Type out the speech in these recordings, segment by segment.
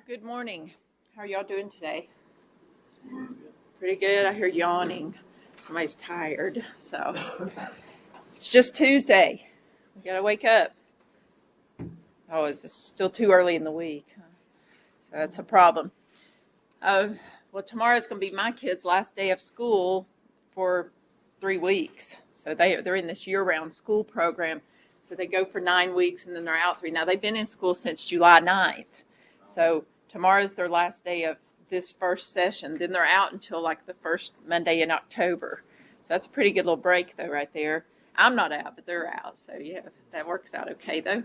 Good morning. How are y'all doing today? Pretty good. I hear yawning. Somebody's tired. So it's just Tuesday. We got to wake up. Oh, it's still too early in the week. So that's a problem. Well, tomorrow's going to be my kids' last day of school for 3 weeks. So they're in this year-round school program. So they go for 9 weeks and then they're out 3. Now, they've been in school since July 9th. So tomorrow's their last day of this first session. Then they're out until like the first Monday in October. So that's a pretty good little break, though, right there. I'm not out, but they're out. So, yeah, that works out okay, though.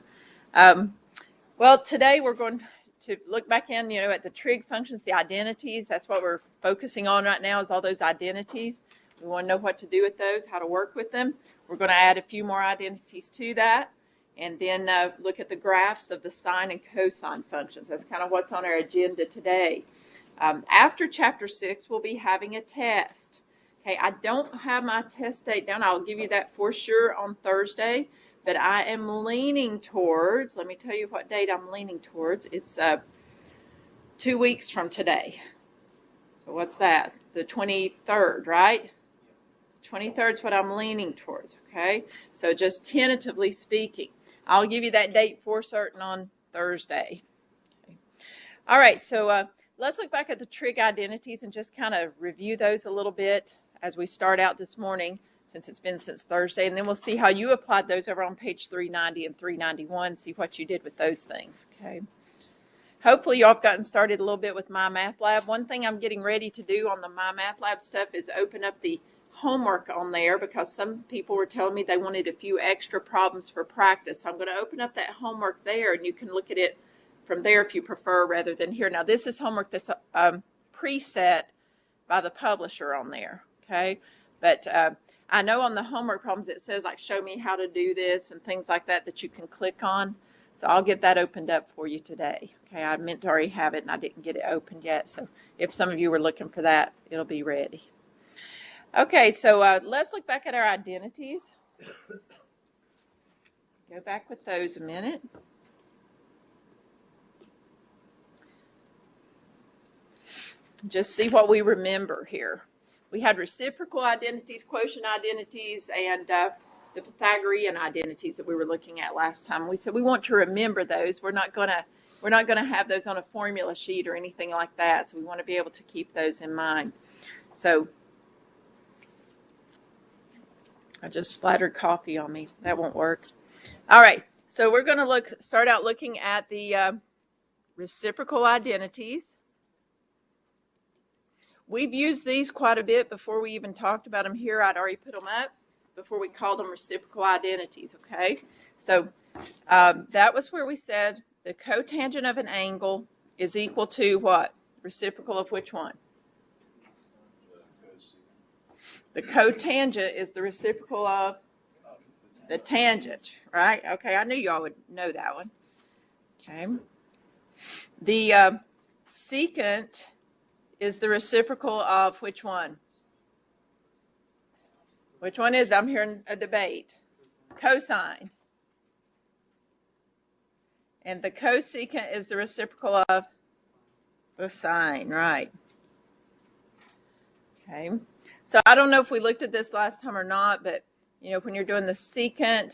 Well, today we're going to look back in, at the trig functions, the identities. That's what we're focusing on right now is all those identities. We want to know what to do with those, how to work with them. We're going to add a few more identities to that. And then look at the graphs of the sine and cosine functions. That's kind of what's on our agenda today. After Chapter 6, we'll be having a test. Okay, I don't have my test date down. I'll give you that for sure on Thursday. But I am leaning towards, let me tell you what date I'm leaning towards. It's 2 weeks from today. So what's that? The 23rd, right? 23rd is what I'm leaning towards, okay? So just tentatively speaking. I'll give you that date for certain on Thursday. Okay. All right, so let's look back at the trig identities and just kind of review those a little bit as we start out this morning, since it's been since Thursday, and then we'll see how you applied those over on page 390 and 391, see what you did with those things, okay? Hopefully y'all have gotten started a little bit with My Math Lab. One thing I'm getting ready to do on the My Math Lab stuff is open up the homework on there because some people were telling me they wanted a few extra problems for practice. So I'm going to open up that homework there, and you can look at it from there if you prefer rather than here. Now, this is homework that's preset by the publisher on there, okay? But I know on the homework problems it says, like, show me how to do this and things like that that you can click on. So I'll get that opened up for you today. Okay, I meant to already have it, and I didn't get it opened yet. So if some of you were looking for that, it'll be ready. Okay, so let's look back at our identities. Go back with those a minute. Just see what we remember here. We had reciprocal identities, quotient identities, and the Pythagorean identities that we were looking at last time. We said we want to remember those. We're not gonna have those on a formula sheet or anything like that. So we want to be able to keep those in mind. So I just splattered coffee on me. That won't work. All right. So we're going to start out looking at the reciprocal identities. We've used these quite a bit before we even talked about them here. I'd already put them up before we called them reciprocal identities, okay? So that was where we said the cotangent of an angle is equal to what? Reciprocal of which one? The cotangent is the reciprocal of the tangent, right? Okay, I knew y'all would know that one. Okay. The secant is the reciprocal of which one? Which one is it? I'm hearing a debate. Cosine. And the cosecant is the reciprocal of the sine, right? Okay. So I don't know if we looked at this last time or not, but, when you're doing the secant,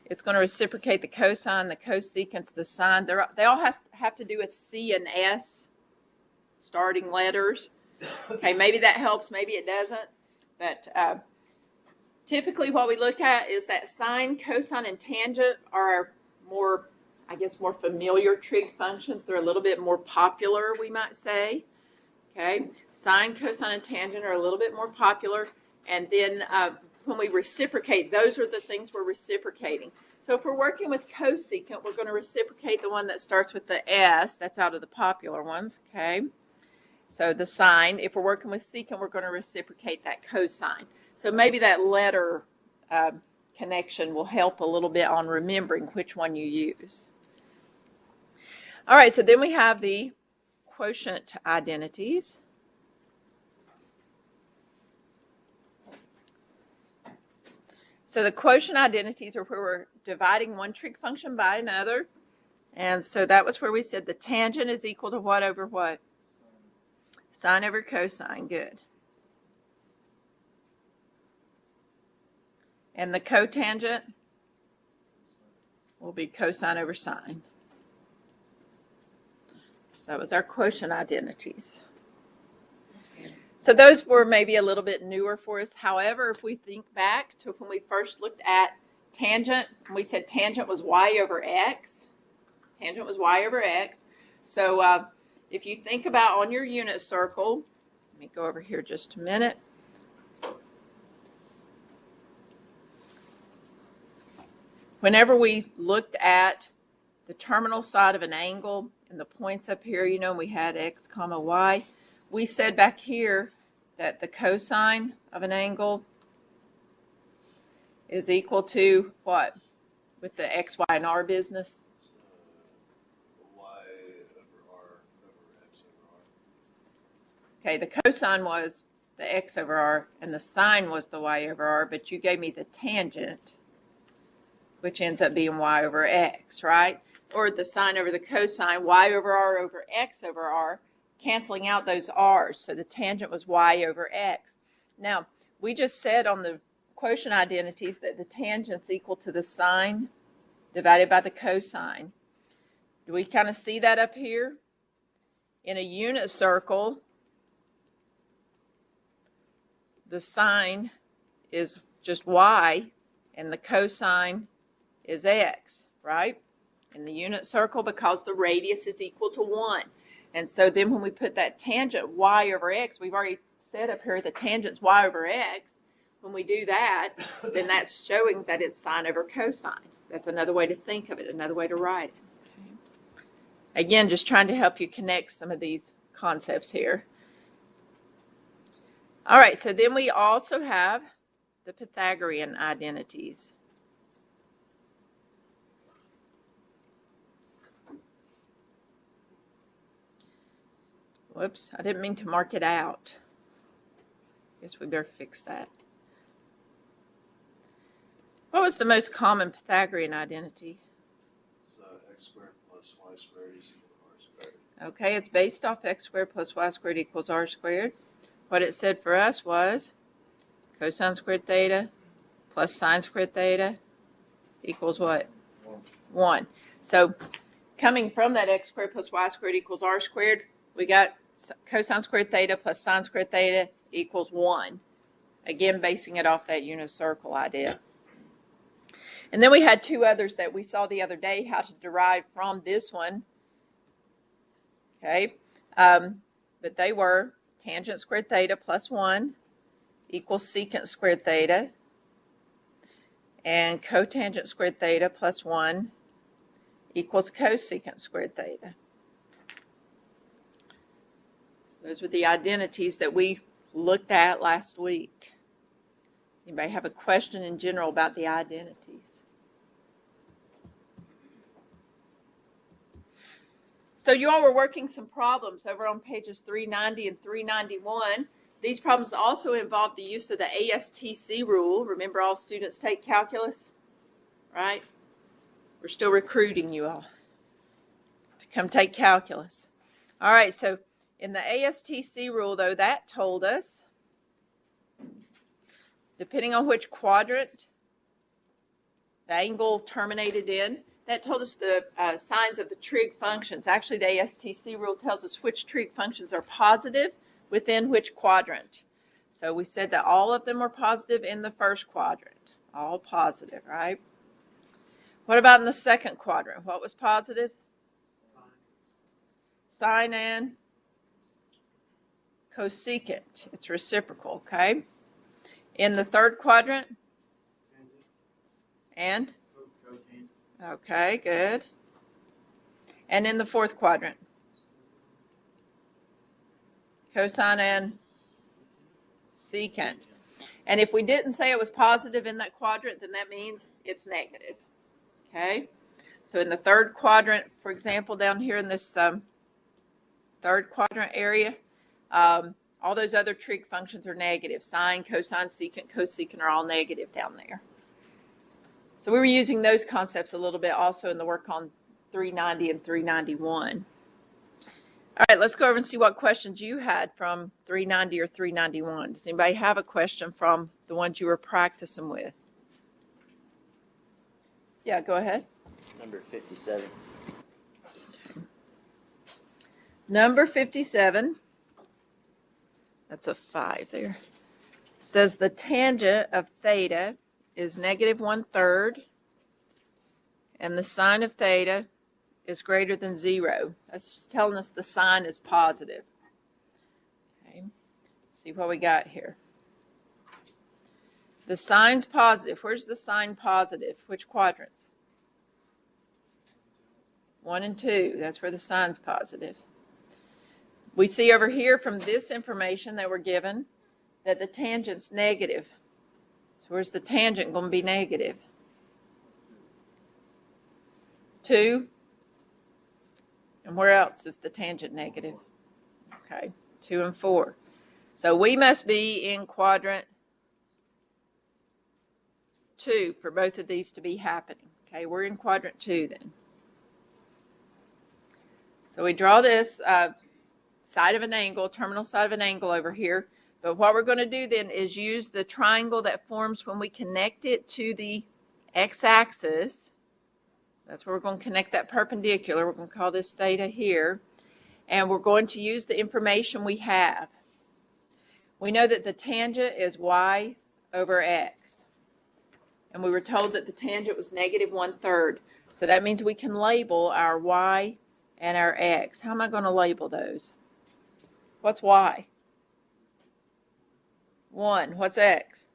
it's going to reciprocate the cosine, the cosecant's the sine. They all have to do with C and S, starting letters. Okay, maybe that helps, maybe it doesn't. But typically what we look at is that sine, cosine, and tangent are more familiar trig functions. They're a little bit more popular, we might say. Okay, sine, cosine, and tangent are a little bit more popular. And then when we reciprocate, those are the things we're reciprocating. So if we're working with cosecant, we're going to reciprocate the one that starts with the S. That's out of the popular ones, okay? So the sine. If we're working with secant, we're going to reciprocate that cosine. So maybe that letter connection will help a little bit on remembering which one you use. All right, so then we have the quotient identities. So the quotient identities are where we're dividing one trig function by another, And so that was where we said the tangent is equal to what over what? Sine over cosine. Good. And the cotangent will be cosine over sine. So that was our quotient identities. So those were maybe a little bit newer for us. However, if we think back to when we first looked at tangent, we said tangent was y over x. Tangent was y over x. So if you think about on your unit circle, let me go over here just a minute. Whenever we looked at the terminal side of an angle and the points up here, you know, we had x comma y, we said back here that the cosine of an angle is equal to what with the x, y, and r business? Y over r over x over r. Okay, the cosine was the x over r and the sine was the y over r, but you gave me the tangent, which ends up being y over x, right? Or the sine over the cosine, y over r over x over r, canceling out those r's. So the tangent was y over x. Now, we just said on the quotient identities that the tangent's equal to the sine divided by the cosine. Do we kind of see that up here? In a unit circle, the sine is just y and the cosine is x, right? In the unit circle, because the radius is equal to 1. And so then when we put that tangent y over x, we've already said up here the tangent's y over x. When we do that, then that's showing that it's sine over cosine. That's another way to think of it, another way to write it. Okay. Again, just trying to help you connect some of these concepts here. All right, so then we also have the Pythagorean identities. Whoops, I didn't mean to mark it out. Guess we better fix that. What was the most common Pythagorean identity? So x squared plus y squared is equal to r squared. Okay, it's based off x squared plus y squared equals r squared. What it said for us was cosine squared theta plus sine squared theta equals what? 1. So coming from that x squared plus y squared equals r squared, we got cosine squared theta plus sine squared theta equals 1. Again, basing it off that unit circle idea. And then we had two others that we saw the other day how to derive from this one. Okay, but they were tangent squared theta plus 1 equals secant squared theta, and cotangent squared theta plus 1 equals cosecant squared theta. Those were the identities that we looked at last week. Anybody have a question in general about the identities? So you all were working some problems over on pages 390 and 391. These problems also involve the use of the ASTC rule. Remember, all students take calculus, right? We're still recruiting you all to come take calculus. All right, so in the ASTC rule, though, that told us, depending on which quadrant the angle terminated in, that told us the signs of the trig functions. Actually, the ASTC rule tells us which trig functions are positive within which quadrant. So we said that all of them were positive in the first quadrant. All positive, right? What about in the second quadrant? What was positive? Sine and cosecant. It's reciprocal, okay? In the third quadrant? And? Okay, good. And in the fourth quadrant? Cosine and secant. And if we didn't say it was positive in that quadrant, then that means it's negative. Okay? So in the third quadrant, for example, down here in this third quadrant area, all those other trig functions are negative. Sine, cosine, secant, cosecant are all negative down there. So we were using those concepts a little bit also in the work on 390 and 391. All right, let's go over and see what questions you had from 390 or 391. Does anybody have a question from the ones you were practicing with? Yeah, go ahead. Number 57. Number 57, that's a 5 there, says the tangent of theta is negative 1/3 and the sine of theta is greater than 0. That's just telling us the sine is positive. Okay, see what we got here. The sine's positive. Where's the sine positive? Which quadrants? 1 and 2. That's where the sine's positive. We see over here from this information that we're given that the tangent's negative. So where's the tangent going to be negative? 2. And where else is the tangent negative? Okay, 2 and 4. So we must be in quadrant 2 for both of these to be happening. Okay, we're in quadrant 2 then. So we draw this side of an angle, terminal side of an angle over here. But what we're going to do then is use the triangle that forms when we connect it to the x-axis. That's where we're going to connect that perpendicular. We're going to call this theta here. And we're going to use the information we have. We know that the tangent is y over x. And we were told that the tangent was negative 1/3. So that means we can label our y and our x. How am I going to label those? What's y? 1. What's x?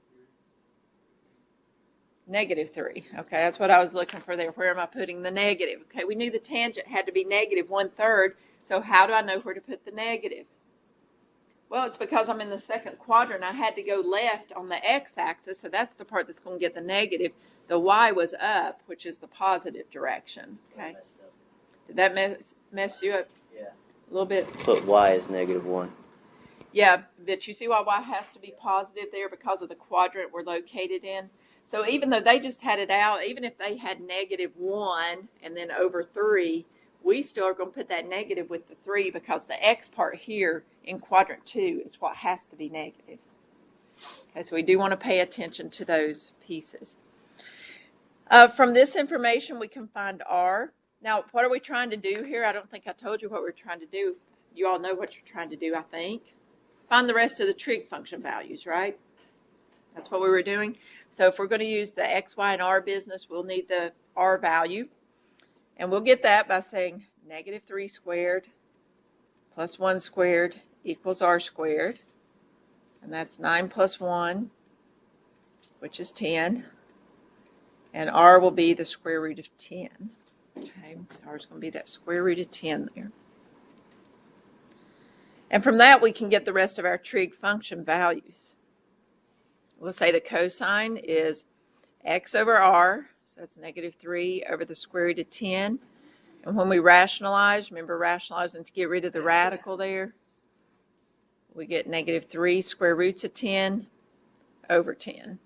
Negative 3. Okay, that's what I was looking for there. Where am I putting the negative? Okay, we knew the tangent had to be negative 1/3. So how do I know where to put the negative? Well, it's because I'm in the second quadrant. I had to go left on the x-axis, so that's the part that's going to get the negative. The y was up, which is the positive direction. Okay. Did that mess you up? Yeah. A little bit? Put y as negative 1. Yeah, but you see why y has to be positive there because of the quadrant we're located in? So even though they just had it out, even if they had negative 1 and then over 3, we still are going to put that negative with the 3 because the x part here in quadrant 2 is what has to be negative. Okay, so we do want to pay attention to those pieces. From this information, we can find r. Now, what are we trying to do here? I don't think I told you what we're trying to do. You all know what you're trying to do, I think. Find the rest of the trig function values, right? That's what we were doing. So if we're going to use the x, y, and r business, we'll need the r value. And we'll get that by saying negative 3 squared plus 1 squared equals r squared. And that's 9 plus 1, which is 10. And r will be the square root of 10. Okay, r is going to be that square root of 10 there. And from that, we can get the rest of our trig function values. We'll say the cosine is x over r, so that's negative 3 over the square root of 10. And when we rationalize, remember rationalizing to get rid of the radical there, we get negative 3 square roots of 10 over 10.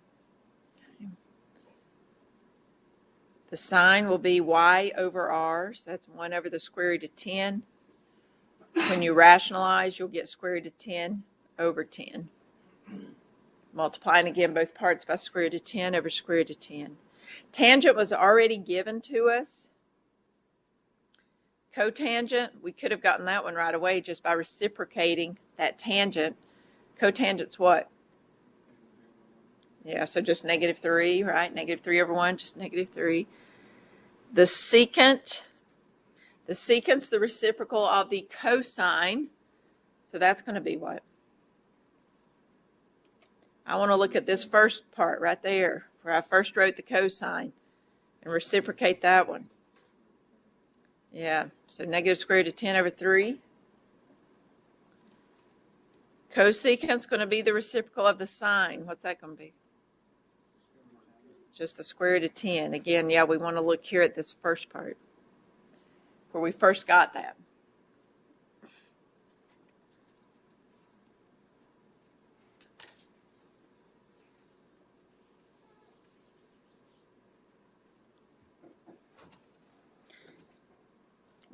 Okay. The sine will be y over r, so that's 1 over the square root of 10. When you rationalize, you'll get square root of 10 over 10. Multiplying again both parts by square root of 10 over square root of 10. Tangent was already given to us. Cotangent, we could have gotten that one right away just by reciprocating that tangent. Cotangent's what? Yeah, so just negative 3, right? Negative 3 over 1, just negative 3. The secant, the reciprocal of the cosine. So that's going to be what? I want to look at this first part right there, where I first wrote the cosine, and reciprocate that one. Yeah, so negative square root of 10 over 3. Cosecant's going to be the reciprocal of the sine. What's that going to be? Just the square root of 10. Again, yeah, we want to look here at this first part, where we first got that.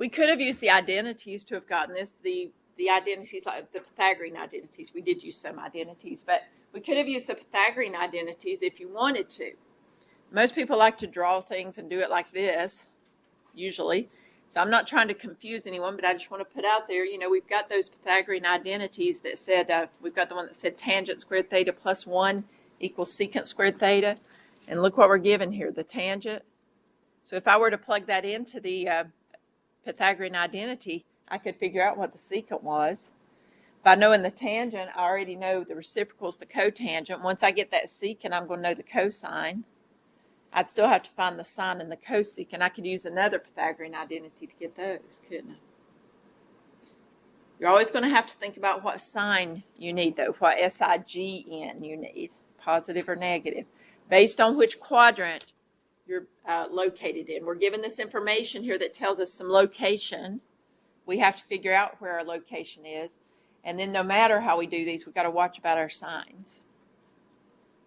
We could have used the identities to have gotten this, the identities, like the Pythagorean identities. We did use some identities, but we could have used the Pythagorean identities if you wanted to. Most people like to draw things and do it like this, usually. So I'm not trying to confuse anyone, but I just want to put out there, you know, we've got those Pythagorean identities that said, we've got the one that said tangent squared theta plus 1 equals secant squared theta. And look what we're given here, the tangent. So if I were to plug that into the Pythagorean identity, I could figure out what the secant was. By knowing the tangent, I already know the reciprocal is the cotangent. Once I get that secant, I'm going to know the cosine. I'd still have to find the sine and the cosecant. I could use another Pythagorean identity to get those, couldn't I? You're always going to have to think about what sign you need, though, what SIGN you need, positive or negative, based on which quadrant you're located in. We're given this information here that tells us some location. We have to figure out where our location is. And then no matter how we do these, we've got to watch about our signs.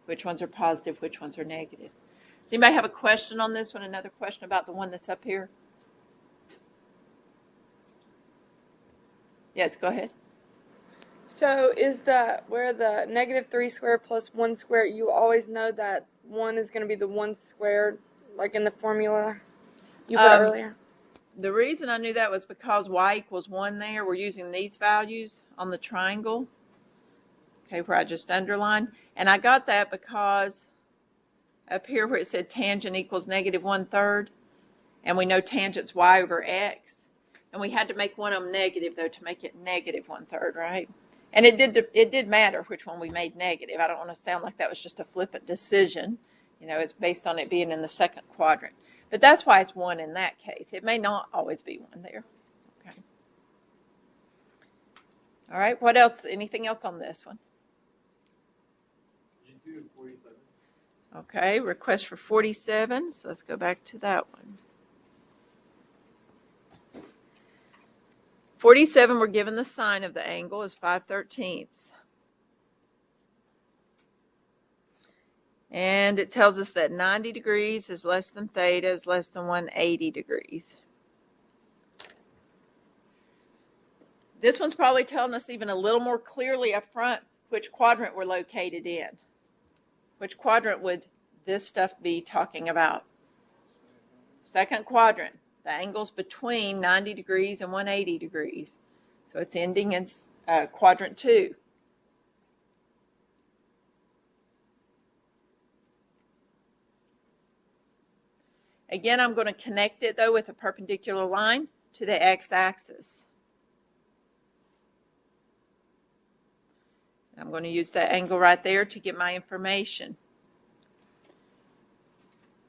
Which ones are positive, which ones are negatives. Does anybody have a question on this one? Another question about the one that's up here? Yes, go ahead. So is where the negative 3 squared plus 1 squared, you always know that 1 is going to be the 1 squared, like in the formula you put earlier? The reason I knew that was because y equals 1 there. We're using these values on the triangle, okay, where I just underlined. And I got that because up here where it said tangent equals negative 1/3, and we know tangent's y over x. And we had to make one of them negative, though, to make it negative 1/3, right? And it did matter which one we made negative. I don't want to sound like that was just a flippant decision. You know, it's based on it being in the second quadrant. But that's why it's 1 in that case. It may not always be 1 there. Okay. All right, what else? Anything else on this one? Did you do 47? Okay, request for 47. So let's go back to that one. 47, we're given the sine of the angle is 5/13. And it tells us that 90 degrees is less than theta is less than 180 degrees. This one's probably telling us even a little more clearly up front which quadrant we're located in. Which quadrant would this stuff be talking about? Second quadrant. The angle's between 90 degrees and 180 degrees. So it's ending in quadrant 2. Again, I'm going to connect it, though, with a perpendicular line to the x-axis. I'm going to use that angle right there to get my information.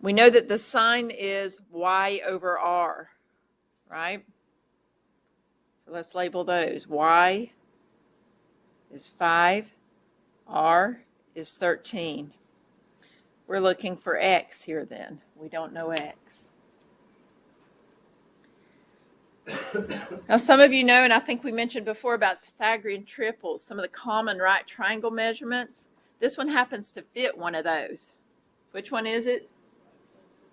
We know that the sine is y over r, right? So let's label those. Y is 5, r is 13. We're looking for x here then. We don't know x. Now some of you know, and I think we mentioned before about Pythagorean triples, some of the common right triangle measurements. This one happens to fit one of those. Which one is it?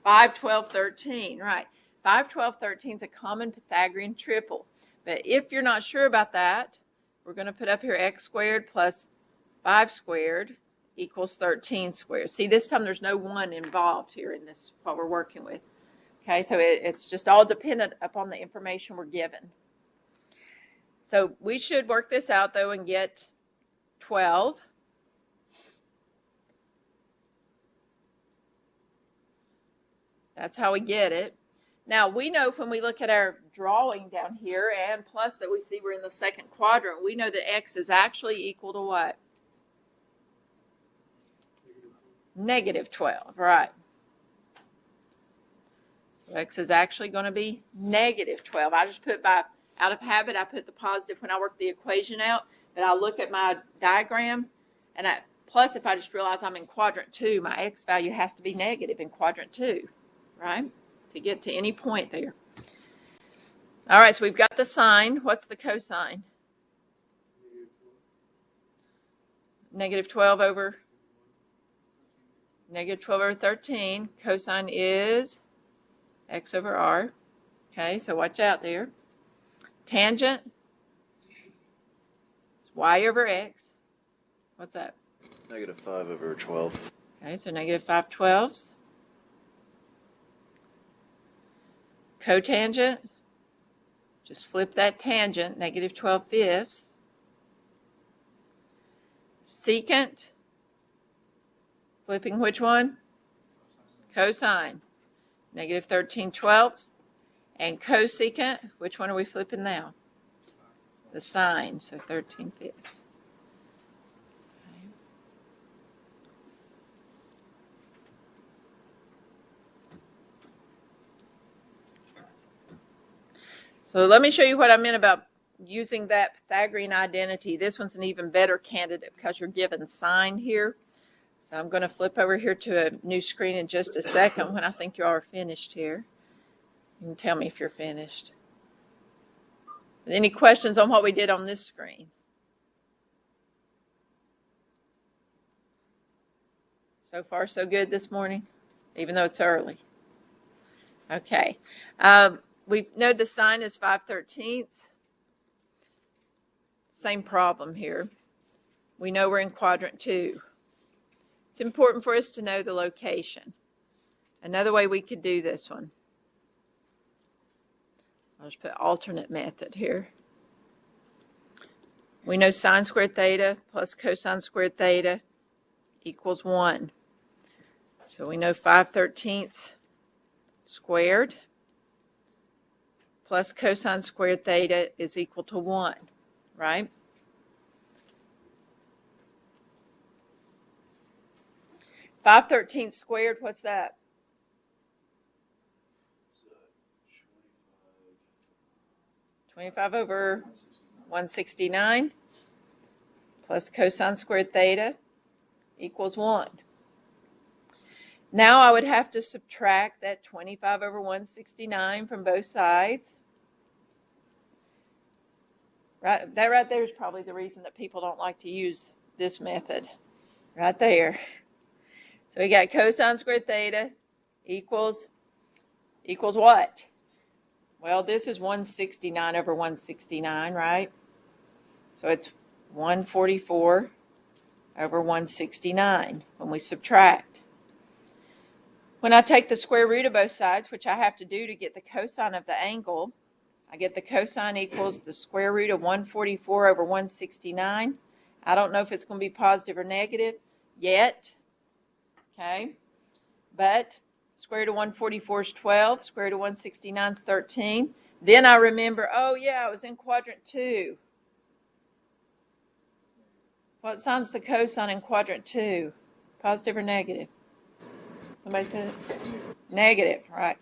5, 12, 13, right. 5, 12, 13 is a common Pythagorean triple. But if you're not sure about that, we're going to put up here x squared plus 5 squared equals 13 squared. See, this time there's no 1 involved here in this, what we're working with. Okay, so it's just all dependent upon the information we're given. So we should work this out, though, and get 12. That's how we get it. Now, we know when we look at our drawing down here, and plus that we see we're in the second quadrant, we know that x is actually equal to what? Negative 12, right. So x is actually going to be negative 12. I just put by, out of habit, I put the positive when I work the equation out, but I'll look at my diagram, and plus if I just realize I'm in quadrant 2, my x value has to be negative in quadrant 2, right, to get to any point there. All right, so we've got the sine. What's the cosine? Negative 12 over negative 12 over 13. Cosine is x over r. Okay, so watch out there. Tangent is y over x. What's that? Negative 5 over 12. Okay, so negative 5/12. Cotangent, just flip that tangent, negative 12/5. Secant, flipping which one? Cosine, negative 13/12. And cosecant, which one are we flipping now? The sine, so 13/5. Okay. So let me show you what I meant about using that Pythagorean identity. This one's an even better candidate because you're given sine here. So I'm going to flip over here to a new screen in just a second when I think you all are finished here. You can tell me if you're finished. Any questions on what we did on this screen? So far, so good this morning, even though it's early. Okay. We know the sine is 5/13. Same problem here. We know we're in quadrant 2. It's important for us to know the location. Another way we could do this one. I'll just put alternate method here. We know sine squared theta plus cosine squared theta equals 1. So we know 5/13 squared plus cosine squared theta is equal to 1, right? 5/13 squared, what's that? 25 over 169 plus cosine squared theta equals 1. Now I would have to subtract that 25 over 169 from both sides. Right, that right there is probably the reason that people don't like to use this method. Right there. So we got cosine squared theta equals what? Well, this is 169 over 169, right? So it's 144 over 169 when we subtract. When I take the square root of both sides, which I have to do to get the cosine of the angle, I get the cosine equals the square root of 144 over 169. I don't know if it's going to be positive or negative yet, okay? But square root of 144 is 12, square root of 169 is 13. Then I remember, oh yeah, I was in quadrant 2. What sign's the cosine in quadrant 2? Positive or negative? Somebody said it? Negative, right.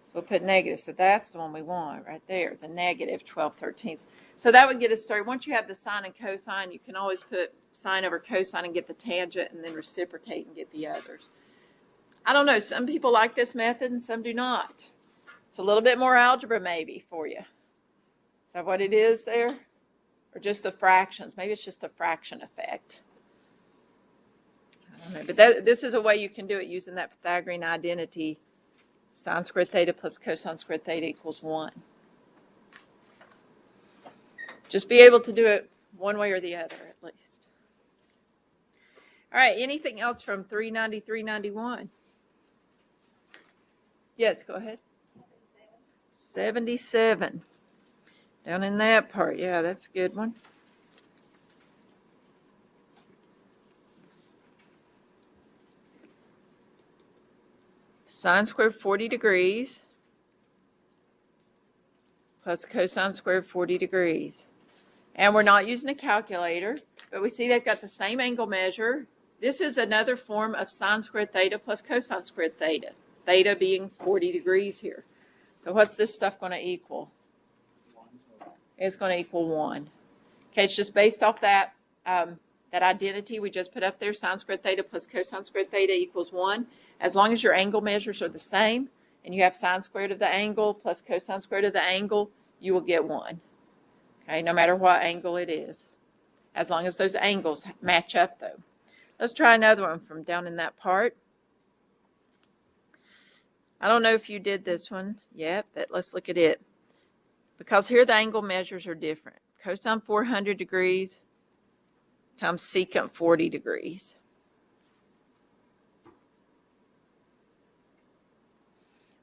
So we'll put negative. So that's the one we want right there, the negative 12/13. So that would get us started. Once you have the sine and cosine, you can always put sine over cosine and get the tangent and then reciprocate and get the others. I don't know. Some people like this method and some do not. It's a little bit more algebra maybe for you. Is that what it is there? Or just the fractions? Maybe it's just the fraction effect. I don't know. But this is a way you can do it using that Pythagorean identity. Sine squared theta plus cosine squared theta equals 1. Just be able to do it one way or the other at least. All right, anything else from 390, 391? Yes, go ahead. 77. Down in that part. Yeah, that's a good one. Sine squared 40 degrees plus cosine squared 40 degrees. And we're not using a calculator, but we see they've got the same angle measure. This is another form of sine squared theta plus cosine squared theta. Theta being 40 degrees here. So what's this stuff going to equal? It's going to equal 1. Okay, it's just based off that identity we just put up there, sine squared theta plus cosine squared theta equals 1. As long as your angle measures are the same, and you have sine squared of the angle plus cosine squared of the angle, you will get 1. Okay, no matter what angle it is. As long as those angles match up, though. Let's try another one from down in that part. I don't know if you did this one yet, but let's look at it. Because here the angle measures are different. Cosine 400 degrees times secant 40 degrees.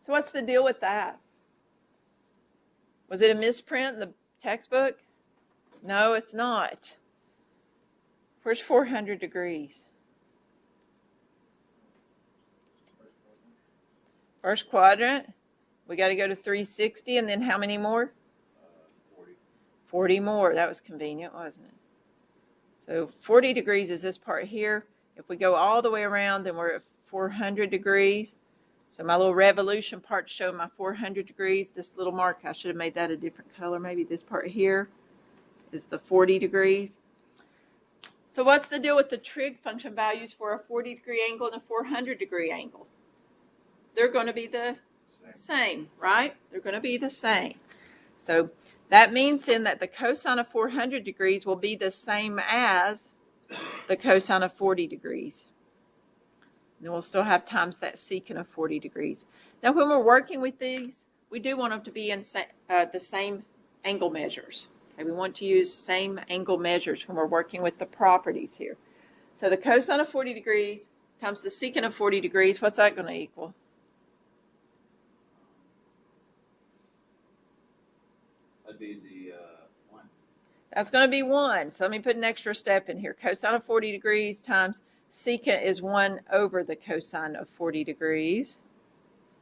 So what's the deal with that? Was it a misprint in the textbook? No, it's not. Where's 400 degrees? First quadrant. We got to go to 360, and then how many more? 40. 40 more. That was convenient, wasn't it? So 40 degrees is this part here. If we go all the way around, then we're at 400 degrees. So my little revolution part to show my 400 degrees. This little mark, I should have made that a different color. Maybe this part here is the 40 degrees. So what's the deal with the trig function values for a 40-degree angle and a 400-degree angle? They're going to be the same, right? They're going to be the same. So that means then that the cosine of 400 degrees will be the same as the cosine of 40 degrees. And then we'll still have times that secant of 40 degrees. Now when we're working with these, we do want them to be in the same angle measures. Okay, we want to use same angle measures when we're working with the properties here. So the cosine of 40 degrees times the secant of 40 degrees, what's that going to equal? That'd be the 1. That's going to be 1. So let me put an extra step in here. Cosine of 40 degrees times secant is 1 over the cosine of 40 degrees.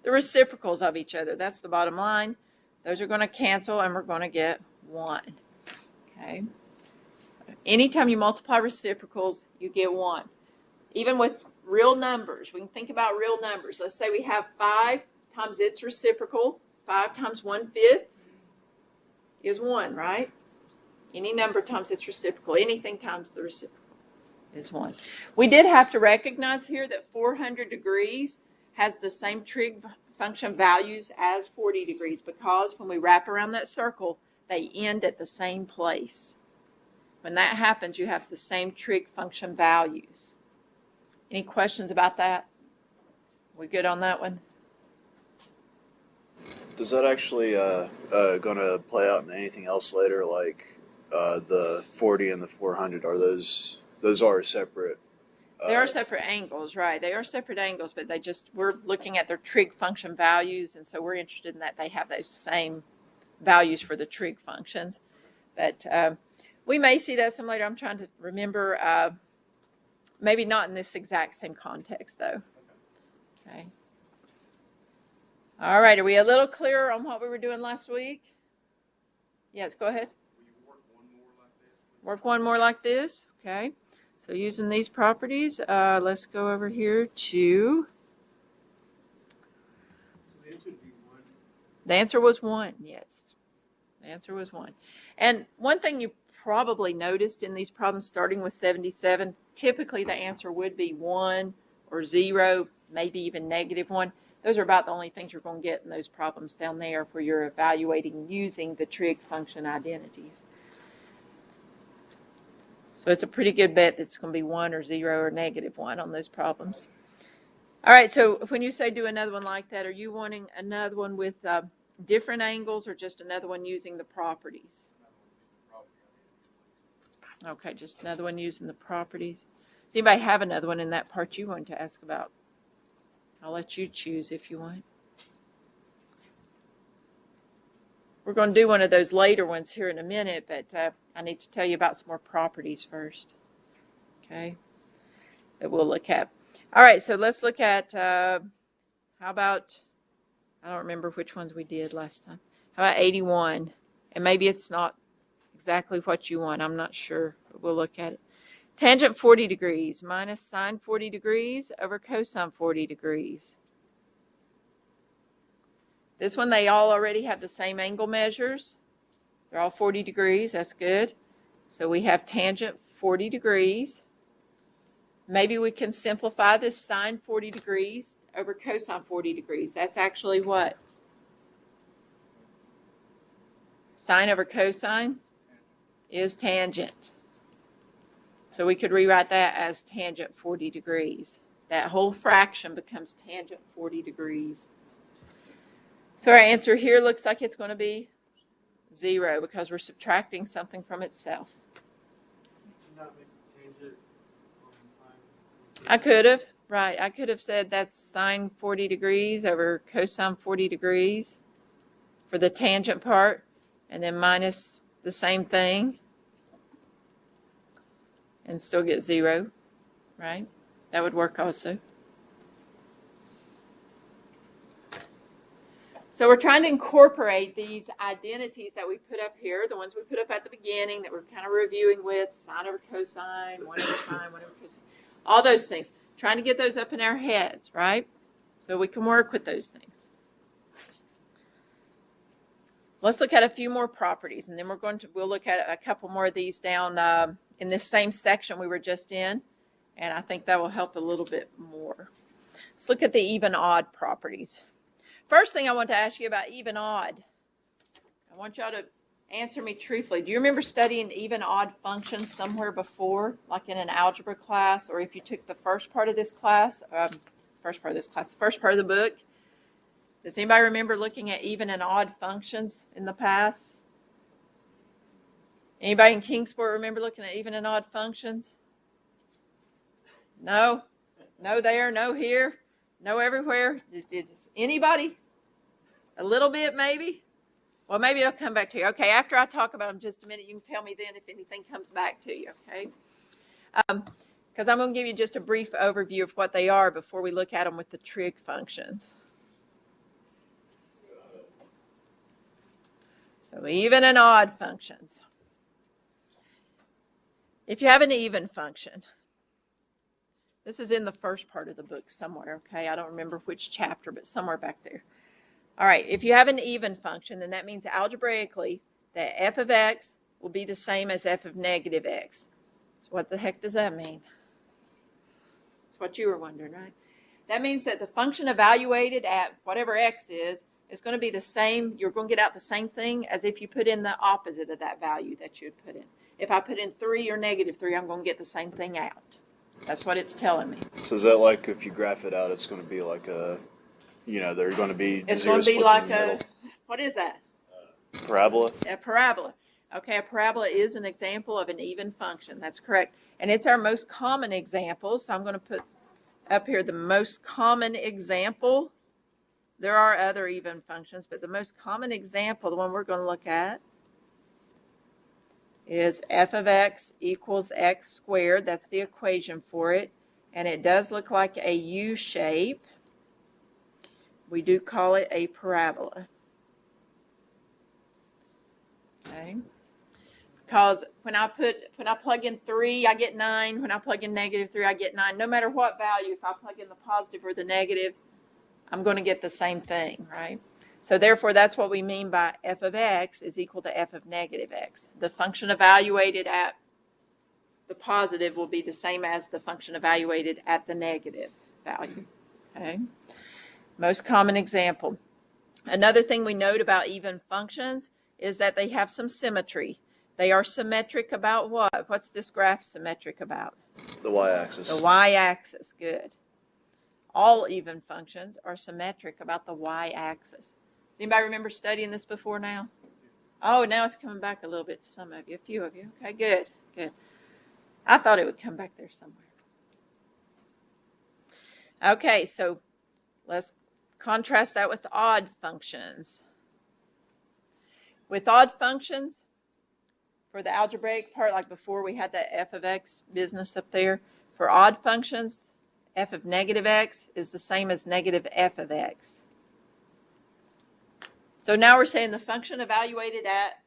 The reciprocals of each other. That's the bottom line. Those are going to cancel, and we're going to get 1. Okay. Anytime you multiply reciprocals, you get 1. Even with real numbers, we can think about real numbers. Let's say we have 5 times its reciprocal. 5 times 1/5 is 1, right? Any number times its reciprocal. Anything times the reciprocal is 1. We did have to recognize here that 400 degrees has the same trig function values as 40 degrees because when we wrap around that circle, they end at the same place. When that happens, you have the same trig function values. Any questions about that? We good on that one? Does that actually going to play out in anything else later, like the 40 and the 400? Are those are separate? They are separate angles, right? They are separate angles, but we're looking at their trig function values, and so we're interested in that they have those same values for the trig functions. But we may see that some later. I'm trying to remember. Maybe not in this exact same context, though. Okay. All right, are we a little clearer on what we were doing last week? Yes, go ahead. Will you work one more like this? Work one more like this, okay. So using these properties, let's go over here to, The answer would be 1. the answer was 1, yes. The answer was 1. And one thing you probably noticed in these problems starting with 77, typically the answer would be 1 or 0, maybe even -1. Those are about the only things you're going to get in those problems down there where you're evaluating using the trig function identities. So it's a pretty good bet that it's going to be 1 or 0 or -1 on those problems. All right, so when you say do another one like that, are you wanting another one with different angles or just another one using the properties? Okay, just another one using the properties. Does anybody have another one in that part you want to ask about? I'll let you choose if you want. We're going to do one of those later ones here in a minute, but I need to tell you about some more properties first. Okay, that we'll look at. All right, so let's look at, how about, I don't remember which ones we did last time. How about 81? And maybe it's not exactly what you want. I'm not sure, but we'll look at it. Tangent 40 degrees minus sine 40 degrees over cosine 40 degrees. This one, they all already have the same angle measures. They're all 40 degrees. That's good. So we have tangent 40 degrees. Maybe we can simplify this sine 40 degrees over cosine 40 degrees. That's actually what? Sine over cosine is tangent. So we could rewrite that as tangent 40 degrees. That whole fraction becomes tangent 40 degrees. So our answer here looks like it's going to be 0 because we're subtracting something from itself. I could have, right. I could have said that's sine 40 degrees over cosine 40 degrees for the tangent part, and then minus the same thing, and still get 0, right? That would work also. So we're trying to incorporate these identities that we put up here, the ones we put up at the beginning that we're kind of reviewing with, sine over cosine, 1 over sine, 1 over cosine, all those things. Trying to get those up in our heads, right? So we can work with those things. Let's look at a few more properties, and then we'll look at a couple more of these down in this same section we were just in, and I think that will help a little bit more. Let's look at the even-odd properties. First thing I want to ask you about even-odd. I want y'all to answer me truthfully. Do you remember studying even-odd functions somewhere before, like in an algebra class, or if you took the first part of this class, the first part of the book? Does anybody remember looking at even and odd functions in the past? Anybody in Kingsport remember looking at even and odd functions? No? No there, no here, no everywhere? Anybody? A little bit maybe? Well, maybe it'll come back to you. Okay, after I talk about them just a minute, you can tell me then if anything comes back to you, okay? Because I'm going to give you just a brief overview of what they are before we look at them with the trig functions. So even and odd functions. If you have an even function, this is in the first part of the book somewhere, okay? I don't remember which chapter, but somewhere back there. All right, if you have an even function, then that means algebraically that f of x will be the same as f of negative x. So what the heck does that mean? That's what you were wondering, right? That means that the function evaluated at whatever x is going to be the same. You're going to get out the same thing as if you put in the opposite of that value that you would put in. If I put in 3 or negative 3, I'm going to get the same thing out. That's what it's telling me. So is that like if you graph it out, it's going to be like a, they're going to be It's zero going to be splits like in the middle? what is that? Parabola? A parabola. Okay, a parabola is an example of an even function. That's correct. And it's our most common example. So I'm going to put up here the most common example. There are other even functions, but the most common example, the one we're going to look at, is f of x equals x squared. That's the equation for it. And it does look like a U shape. We do call it a parabola. Okay. Because when I plug in 3, I get 9. When I plug in negative 3, I get 9. No matter what value, if I plug in the positive or the negative, I'm going to get the same thing, right? So therefore, that's what we mean by f of x is equal to f of negative x. The function evaluated at the positive will be the same as the function evaluated at the negative value. Okay. Most common example. Another thing we note about even functions is that they have some symmetry. They are symmetric about what? What's this graph symmetric about? The y-axis. The y-axis. Good. All even functions are symmetric about the y-axis. Does anybody remember studying this before now? Oh, now it's coming back a little bit to some of you, a few of you. Okay, good, good. I thought it would come back there somewhere. Okay, so let's contrast that with odd functions. With odd functions, for the algebraic part, like before we had that f of x business up there, for odd functions, f of negative x is the same as negative f of x. So now we're saying the function evaluated at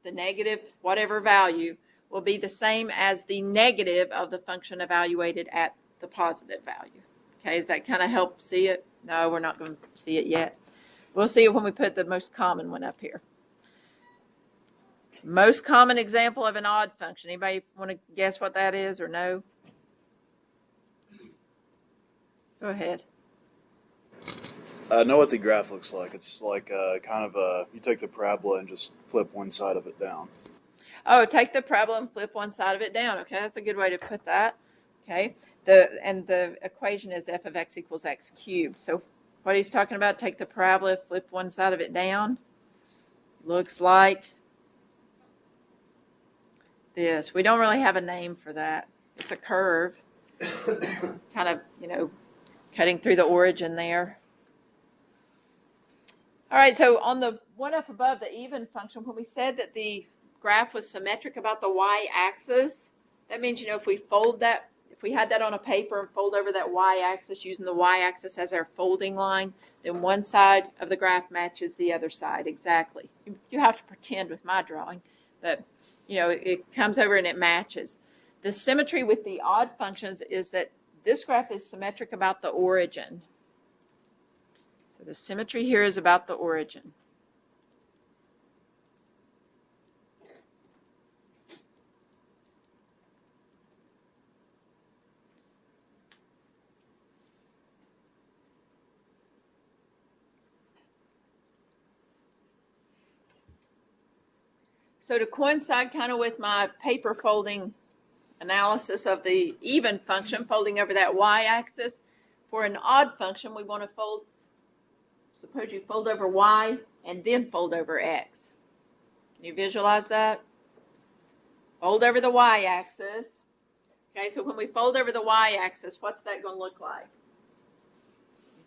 the negative whatever value will be the same as the negative of the function evaluated at the positive value. Okay, does that kind of help see it? No, we're not going to see it yet. We'll see it when we put the most common one up here. Most common example of an odd function. Anybody want to guess what that is or no? Go ahead. I know what the graph looks like. It's like kind of a, you take the parabola and just flip one side of it down. Oh, take the parabola and flip one side of it down. Okay, that's a good way to put that. Okay, the equation is f of x equals x cubed. So what he's talking about, take the parabola, flip one side of it down. Looks like this. We don't really have a name for that. It's a curve, kind of, cutting through the origin there. All right, so on the one up above, the even function, when we said that the graph was symmetric about the y-axis, that means, if we fold that, if we had that on a paper and fold over that y-axis using the y-axis as our folding line, then one side of the graph matches the other side exactly. You have to pretend with my drawing, but it comes over and it matches. The symmetry with the odd functions is that this graph is symmetric about the origin. So the symmetry here is about the origin. So to coincide kind of with my paper folding analysis of the even function, folding over that y-axis, for an odd function, we want to fold, suppose you fold over y and then fold over x. Can you visualize that? Fold over the y-axis. Okay, so when we fold over the y-axis, what's that going to look like?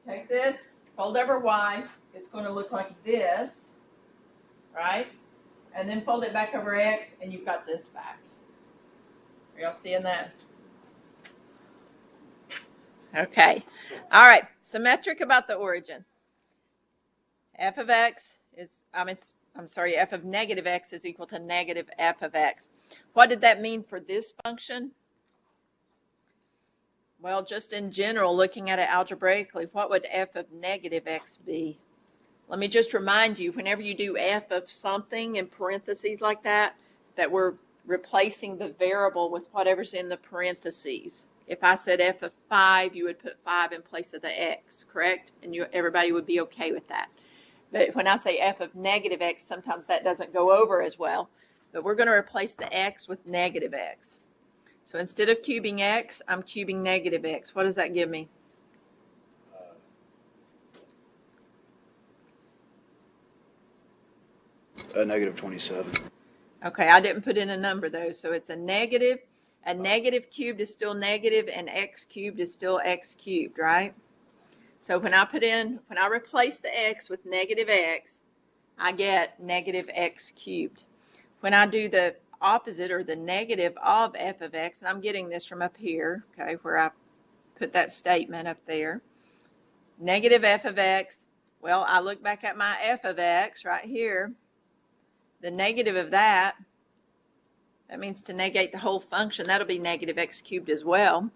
You take this, fold over y, it's going to look like this, right? And then fold it back over x, and you've got this back. Are y'all seeing that? Okay. All right. Symmetric about the origin. F of x is, f of negative x is equal to negative f of x. What did that mean for this function? Well, just in general, looking at it algebraically, what would f of negative x be? Let me just remind you, whenever you do f of something in parentheses like that, that we're replacing the variable with whatever's in the parentheses. If I said f of 5, you would put 5 in place of the x, correct? And everybody would be okay with that. But when I say f of negative x, sometimes that doesn't go over as well. But we're going to replace the x with negative x. So instead of cubing x, I'm cubing negative x. What does that give me? Negative 27. Okay, I didn't put in a number though, so it's a negative. A negative cubed is still negative, and x cubed is still x cubed, right? So when I replace the x with negative x, I get negative x cubed. When I do the opposite, or the negative of f of x, and I'm getting this from up here, okay, where I put that statement up there, negative f of x, well, I look back at my f of x right here. The negative of that means to negate the whole function. That'll be negative x cubed as well.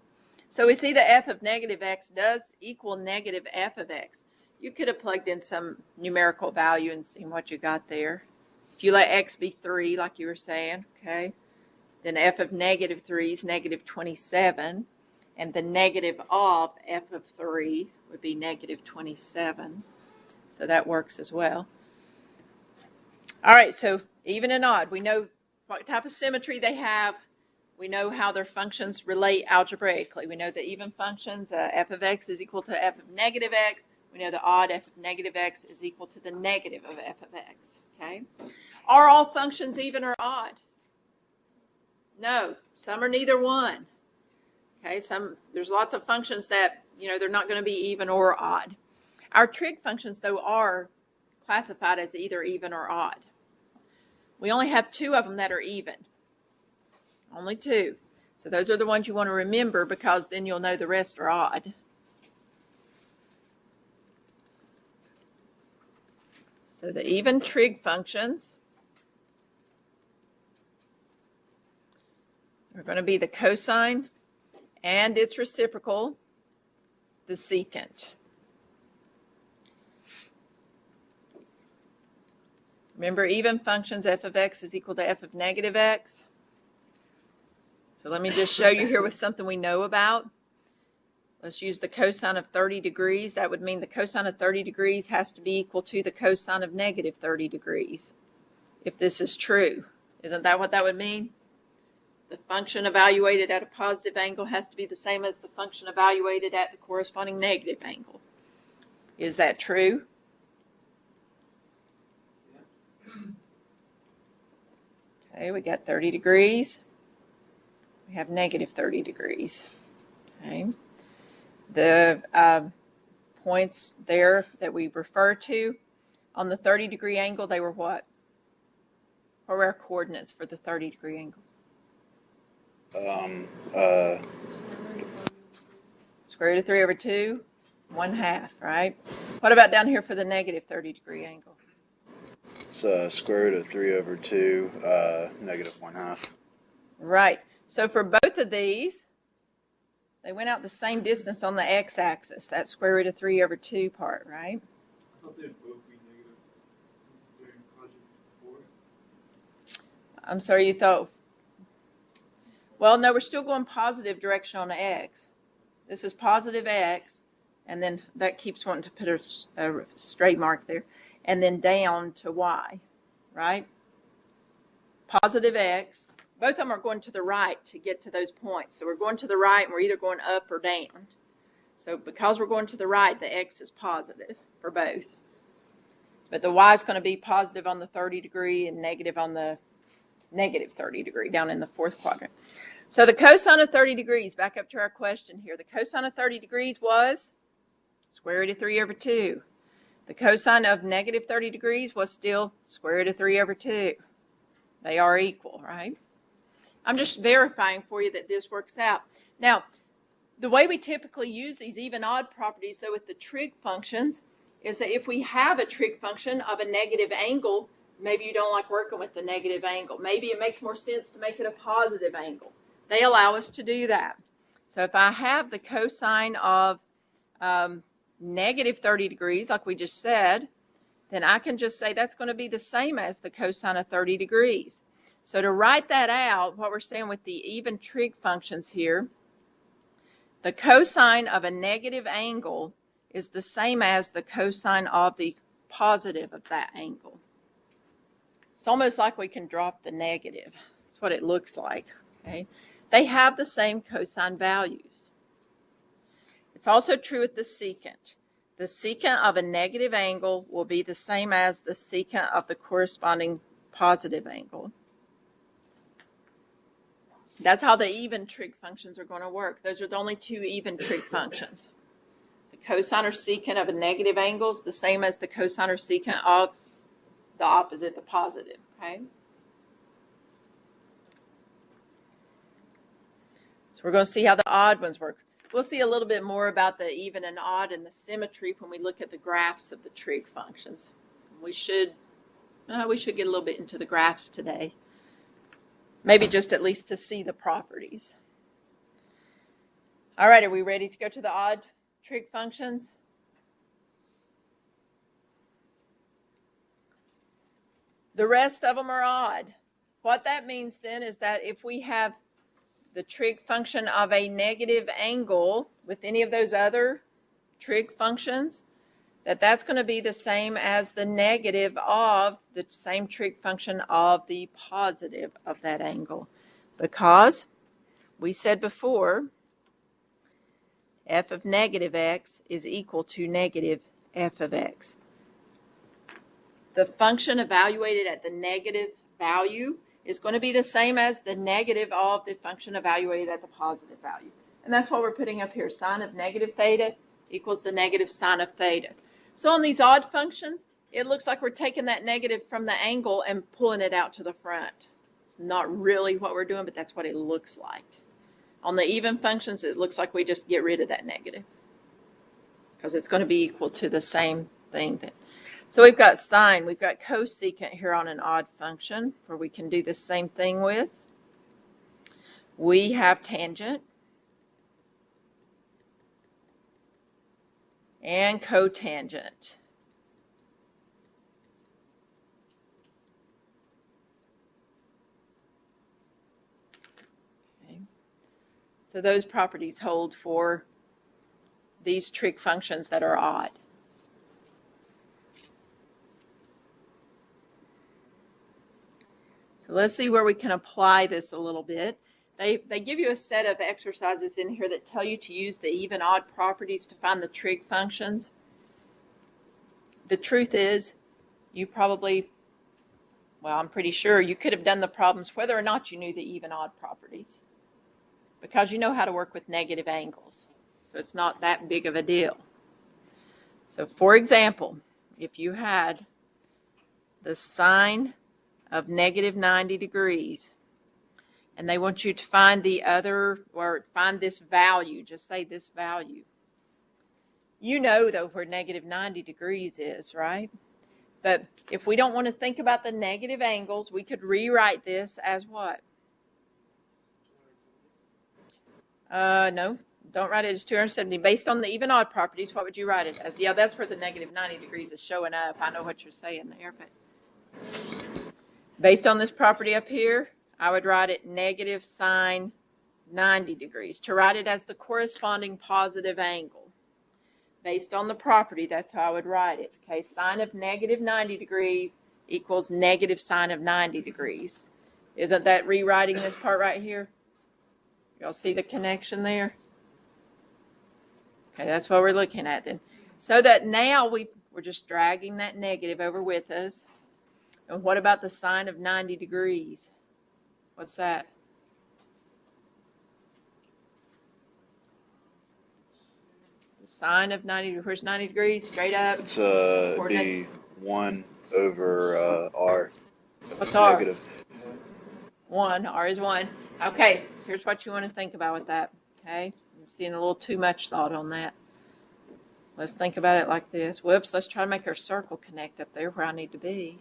So we see that f of negative x does equal negative f of x. You could have plugged in some numerical value and seen what you got there. If you let x be 3, like you were saying, okay, then f of negative 3 is negative 27, and the negative of f of 3 would be negative 27. So that works as well. All right, so even and odd, we know what type of symmetry they have. We know how their functions relate algebraically. We know the even functions, f of x is equal to f of negative x. We know the odd f of negative x is equal to the negative of f of x. Okay? Are all functions even or odd? No, some are neither one. Okay, there's lots of functions that, they're not going to be even or odd. Our trig functions, though, are classified as either even or odd. We only have 2 of them that are even. Only 2. So those are the ones you want to remember, because then you'll know the rest are odd. So the even trig functions are going to be the cosine and its reciprocal, the secant. Remember, even functions, f of x is equal to f of negative x. So let me just show you here with something we know about. Let's use the cosine of 30 degrees. That would mean the cosine of 30 degrees has to be equal to the cosine of negative 30 degrees, if this is true. Isn't that what that would mean? The function evaluated at a positive angle has to be the same as the function evaluated at the corresponding negative angle. Is that true? Okay, we got 30 degrees. We have negative 30 degrees. Okay. The points there that we refer to on the 30-degree angle, they were what? What were our coordinates for the 30-degree angle? Square root of 3 over 2, 1/2, right? What about down here for the negative 30-degree angle? So square root of 3 over 2, negative 1/2. Right. So for both of these, they went out the same distance on the x-axis, that square root of 3 over 2 part, right? I thought they'd both be negative during project 4. I'm sorry, you thought... Well, no, we're still going positive direction on the x. This is positive x, and then that keeps wanting to put a straight mark there, and then down to y, right? Positive x. Both of them are going to the right to get to those points. So we're going to the right, and we're either going up or down. So because we're going to the right, the x is positive for both. But the y is going to be positive on the 30 degree and negative on the negative 30 degree down in the fourth quadrant. So the cosine of 30 degrees, back up to our question here. The cosine of 30 degrees was square root of 3 over 2. The cosine of negative 30 degrees was still square root of 3 over 2. They are equal, right? I'm just verifying for you that this works out. Now, the way we typically use these even-odd properties, though, with the trig functions, is that if we have a trig function of a negative angle, maybe you don't like working with the negative angle. Maybe it makes more sense to make it a positive angle. They allow us to do that. So if I have the cosine of negative 30 degrees, like we just said, then I can just say that's going to be the same as the cosine of 30 degrees. So to write that out, what we're saying with the even trig functions here, the cosine of a negative angle is the same as the cosine of the positive of that angle. It's almost like we can drop the negative. That's what it looks like. Okay? They have the same cosine values. It's also true with the secant. The secant of a negative angle will be the same as the secant of the corresponding positive angle. That's how the even trig functions are going to work. Those are the only two even trig functions. The cosine or secant of a negative angle is the same as the cosine or secant of the opposite, the positive. Okay? So we're going to see how the odd ones work. We'll see a little bit more about the even and odd and the symmetry when we look at the graphs of the trig functions. We should get a little bit into the graphs today. Maybe just at least to see the properties. All right, are we ready to go to the odd trig functions? The rest of them are odd. What that means then is that if we have the trig function of a negative angle with any of those other trig functions, that's going to be the same as the negative of the same trig function of the positive of that angle. Because we said before, f of negative x is equal to negative f of x. The function evaluated at the negative value is going to be the same as the negative of the function evaluated at the positive value. And that's what we're putting up here. Sine of negative theta equals the negative sine of theta. So on these odd functions, it looks like we're taking that negative from the angle and pulling it out to the front. It's not really what we're doing, but that's what it looks like. On the even functions, it looks like we just get rid of that negative because it's going to be equal to the same thing. So we've got sine, we've got cosecant here on an odd function where we can do the same thing with. We have tangent and cotangent. Okay. So those properties hold for these trig functions that are odd. So let's see where we can apply this a little bit. They give you a set of exercises in here that tell you to use the even odd properties to find the trig functions. the truth is, you probably, well, I'm pretty sure you could have done the problems whether or not you knew the even-odd properties, because you know how to work with negative angles. So it's not that big of a deal. So for example, if you had the sine of negative 90 degrees, and they want you to find the other, or find this value, just say this value. You know, though, where negative 90 degrees is, right? But if we don't want to think about the negative angles, we could rewrite this as what? No, don't write it as 270. Based on the even-odd properties, what would you write it as? Yeah, that's where the negative 90 degrees is showing up. I know what you're saying there, but based on this property up here, I would write it negative sine 90 degrees. To write it as the corresponding positive angle. Based on the property, that's how I would write it. Okay, sine of negative 90 degrees equals negative sine of 90 degrees. Isn't that rewriting this part right here? Y'all see the connection there? Okay, that's what we're looking at then. So that now we're just dragging that negative over with us. And what about the sine of 90 degrees? What's that? Sine of 90, where's 90 degrees? Straight up. It's be 1 over r. What's Negative. r? 1. R is 1. Okay, here's what you want to think about with that. Okay, I'm seeing a little too much thought on that. Let's think about it like this. Whoops, let's try to make our circle connect up there where I need to be.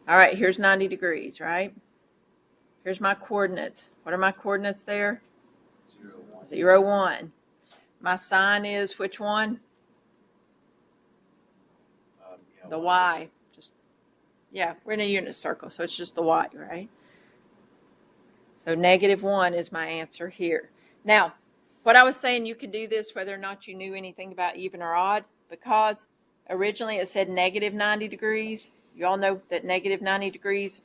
All right, here's 90 degrees, right? Here's my coordinates. What are my coordinates there? 0, 1. 0, 1. My sine is which one? Yeah, The y. Just, yeah, we're in a unit circle, so it's just the y, right? So negative 1 is my answer here. Now, what I was saying, you could do this whether or not you knew anything about even or odd, because originally it said negative 90 degrees. You all know that negative 90 degrees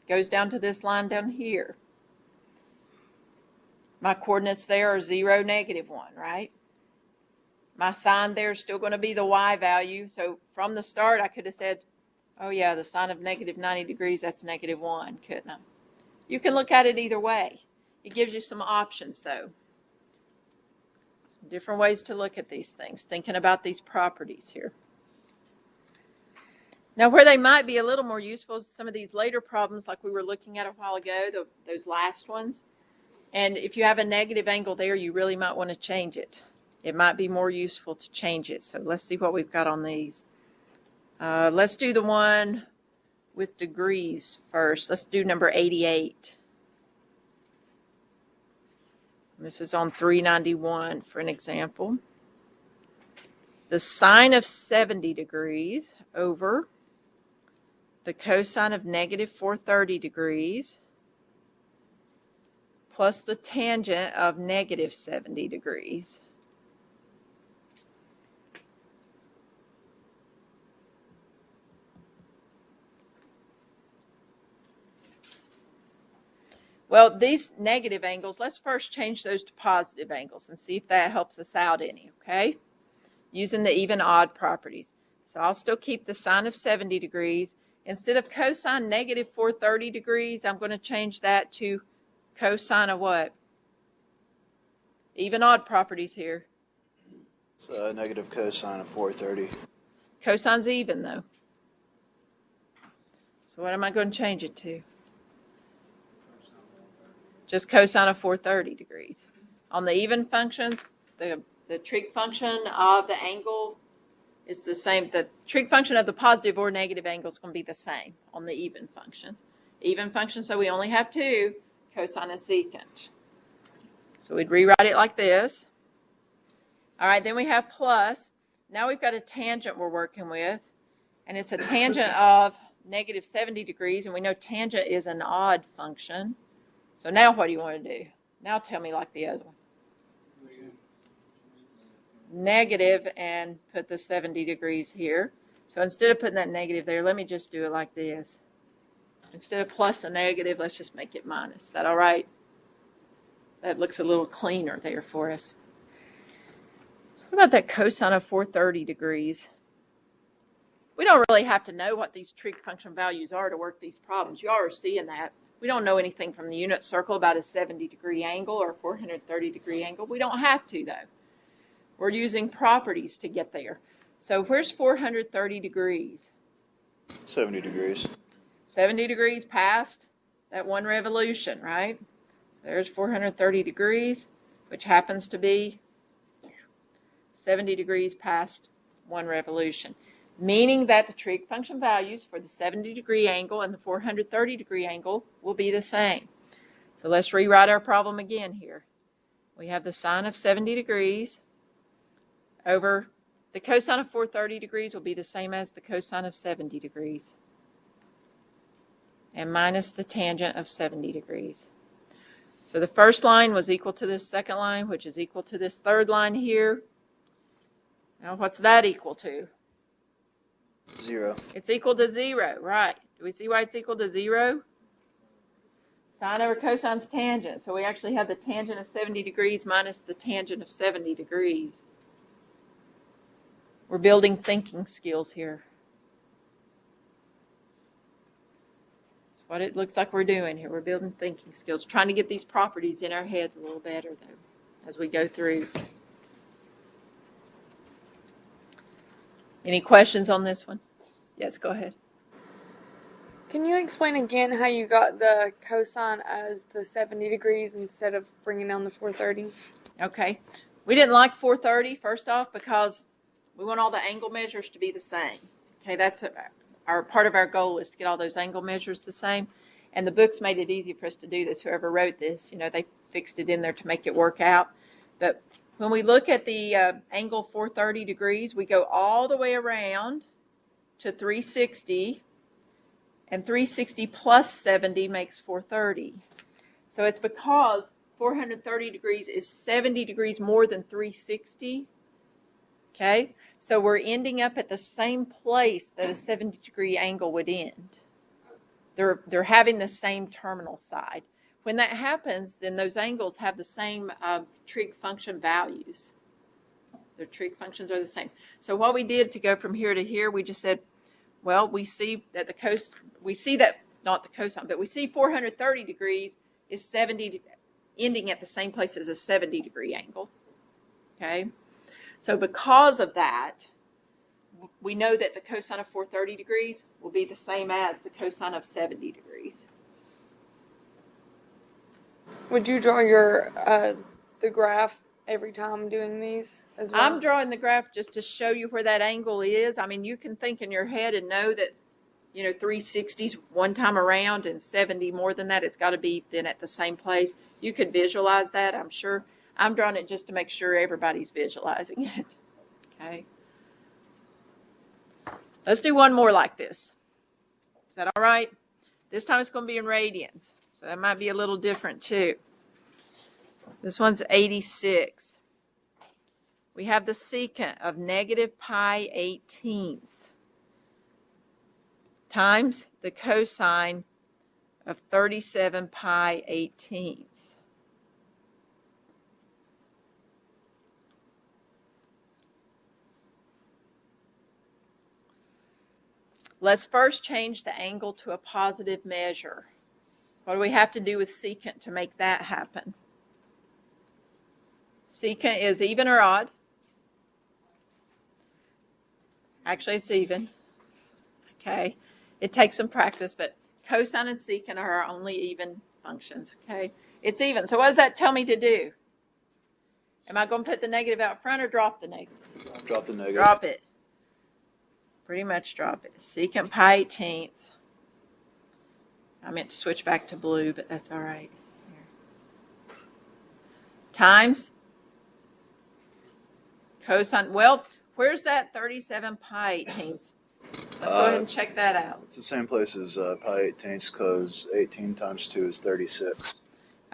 goes down to this line down here. My coordinates there are 0, negative 1, right? My sine there is still going to be the y value. So from the start, I could have said, oh yeah, the sine of negative 90 degrees, that's negative 1, couldn't I? You can look at it either way. It gives you some options, though. Some different ways to look at these things, thinking about these properties here. Now, where they might be a little more useful is some of these later problems like we were looking at a while ago, those last ones. And if you have a negative angle there, you really might want to change it. It might be more useful to change it. So let's see what we've got on these. Let's do the one with degrees first. Let's do number 88. This is on 391 for an example. The sine of 70 degrees over the cosine of negative 430 degrees plus the tangent of negative 70 degrees. Well, these negative angles, let's first change those to positive angles and see if that helps us out any, okay? Using the even-odd properties. So I'll still keep the sine of 70 degrees. Instead of cosine negative 430 degrees, I'm going to change that to cosine of what? Even-odd properties here. So negative cosine of 430. Cosine's even, though. So what am I going to change it to? Just cosine of 430 degrees. On the even functions, the trig function of the angle is the same. The trig function of the positive or negative angle is going to be the same on the even functions. Even functions, so we only have two, cosine and secant. So we'd rewrite it like this. All right, then we have plus. Now we've got a tangent we're working with, and it's a tangent of negative 70 degrees, and we know tangent is an odd function. So now what do you want to do? Now tell me like the other one. Negative and put the 70 degrees here. So instead of putting that negative there, let me just do it like this. Instead of plus a negative, let's just make it minus. Is that all right? That looks a little cleaner there for us. So what about that cosine of 430 degrees? We don't really have to know what these trig function values are to work these problems. You all are seeing that. We don't know anything from the unit circle about a 70-degree angle or a 430-degree angle. We don't have to, though. We're using properties to get there. So where's 430 degrees? 70 degrees. 70 degrees past that one revolution, right? So there's 430 degrees, which happens to be 70 degrees past one revolution, meaning that the trig function values for the 70-degree angle and the 430-degree angle will be the same. So let's rewrite our problem again here. We have the sine of 70 degrees over the cosine of 430 degrees will be the same as the cosine of 70 degrees, and minus the tangent of 70 degrees. So the first line was equal to this second line, which is equal to this third line here. Now what's that equal to? 0. It's equal to 0, right. Do we see why it's equal to 0? Sine over cosine's tangent. So we actually have the tangent of 70 degrees minus the tangent of 70 degrees. We're building thinking skills here. That's what it looks like we're doing here. We're building thinking skills. We're trying to get these properties in our heads a little better, though, as we go through. Any questions on this one? Yes, go ahead. Can you explain again how you got the cosine as the 70 degrees instead of bringing down the 430? Okay. We didn't like 430, first off, because we want all the angle measures to be the same. Okay, that's our part of our goal is to get all those angle measures the same. And the books made it easy for us to do this. Whoever wrote this, they fixed it in there to make it work out. But when we look at the angle 430 degrees, we go all the way around to 360, and 360 plus 70 makes 430. So it's because 430 degrees is 70 degrees more than 360. Okay, so we're ending up at the same place that a 70-degree angle would end. They're having the same terminal side. When that happens, then those angles have the same trig function values. Their trig functions are the same. So what we did to go from here to here, we just said, well, we see that not the cosine, but we see 430 degrees is 70, ending at the same place as a 70-degree angle. Okay, so because of that, we know that the cosine of 430 degrees will be the same as the cosine of 70 degrees. Would you draw your the graph every time doing these as well? I'm drawing the graph just to show you where that angle is. I mean, you can think in your head and know that, 360's one time around and 70 more than that. It's got to be then at the same place. You could visualize that, I'm sure. I'm drawing it just to make sure everybody's visualizing it. Okay. Let's do one more like this. Is that all right? This time it's going to be in radians, so that might be a little different too. This one's 86. We have the secant of negative pi 18ths times the cosine of 37 pi 18ths. Let's first change the angle to a positive measure. What do we have to do with secant to make that happen? Secant is even or odd? Actually, it's even. Okay. It takes some practice, but cosine and secant are our only even functions. Okay. It's even. So what does that tell me to do? Am I going to put the negative out front or drop the negative? Drop the negative. Drop it. Pretty much drop it. Secant pi 18ths. I meant to switch back to blue, but that's all right. Here. Times cosine. Well, where's that 37 pi 18ths? Let's go ahead and check that out. It's the same place as pi 18ths because 18 times 2 is 36.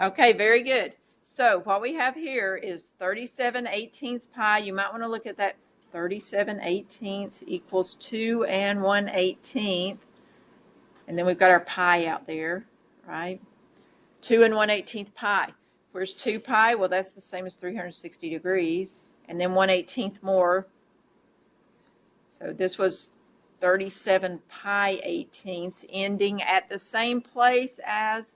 Okay, very good. So what we have here is 37 18ths pi. You might want to look at that. 37 18ths equals 2 and 1/18. And then we've got our pi out there, right? 2 and 1/18 pi. Where's 2 pi? Well, that's the same as 360 degrees. And then 1/18 more. So this was 37 pi 18ths, ending at the same place as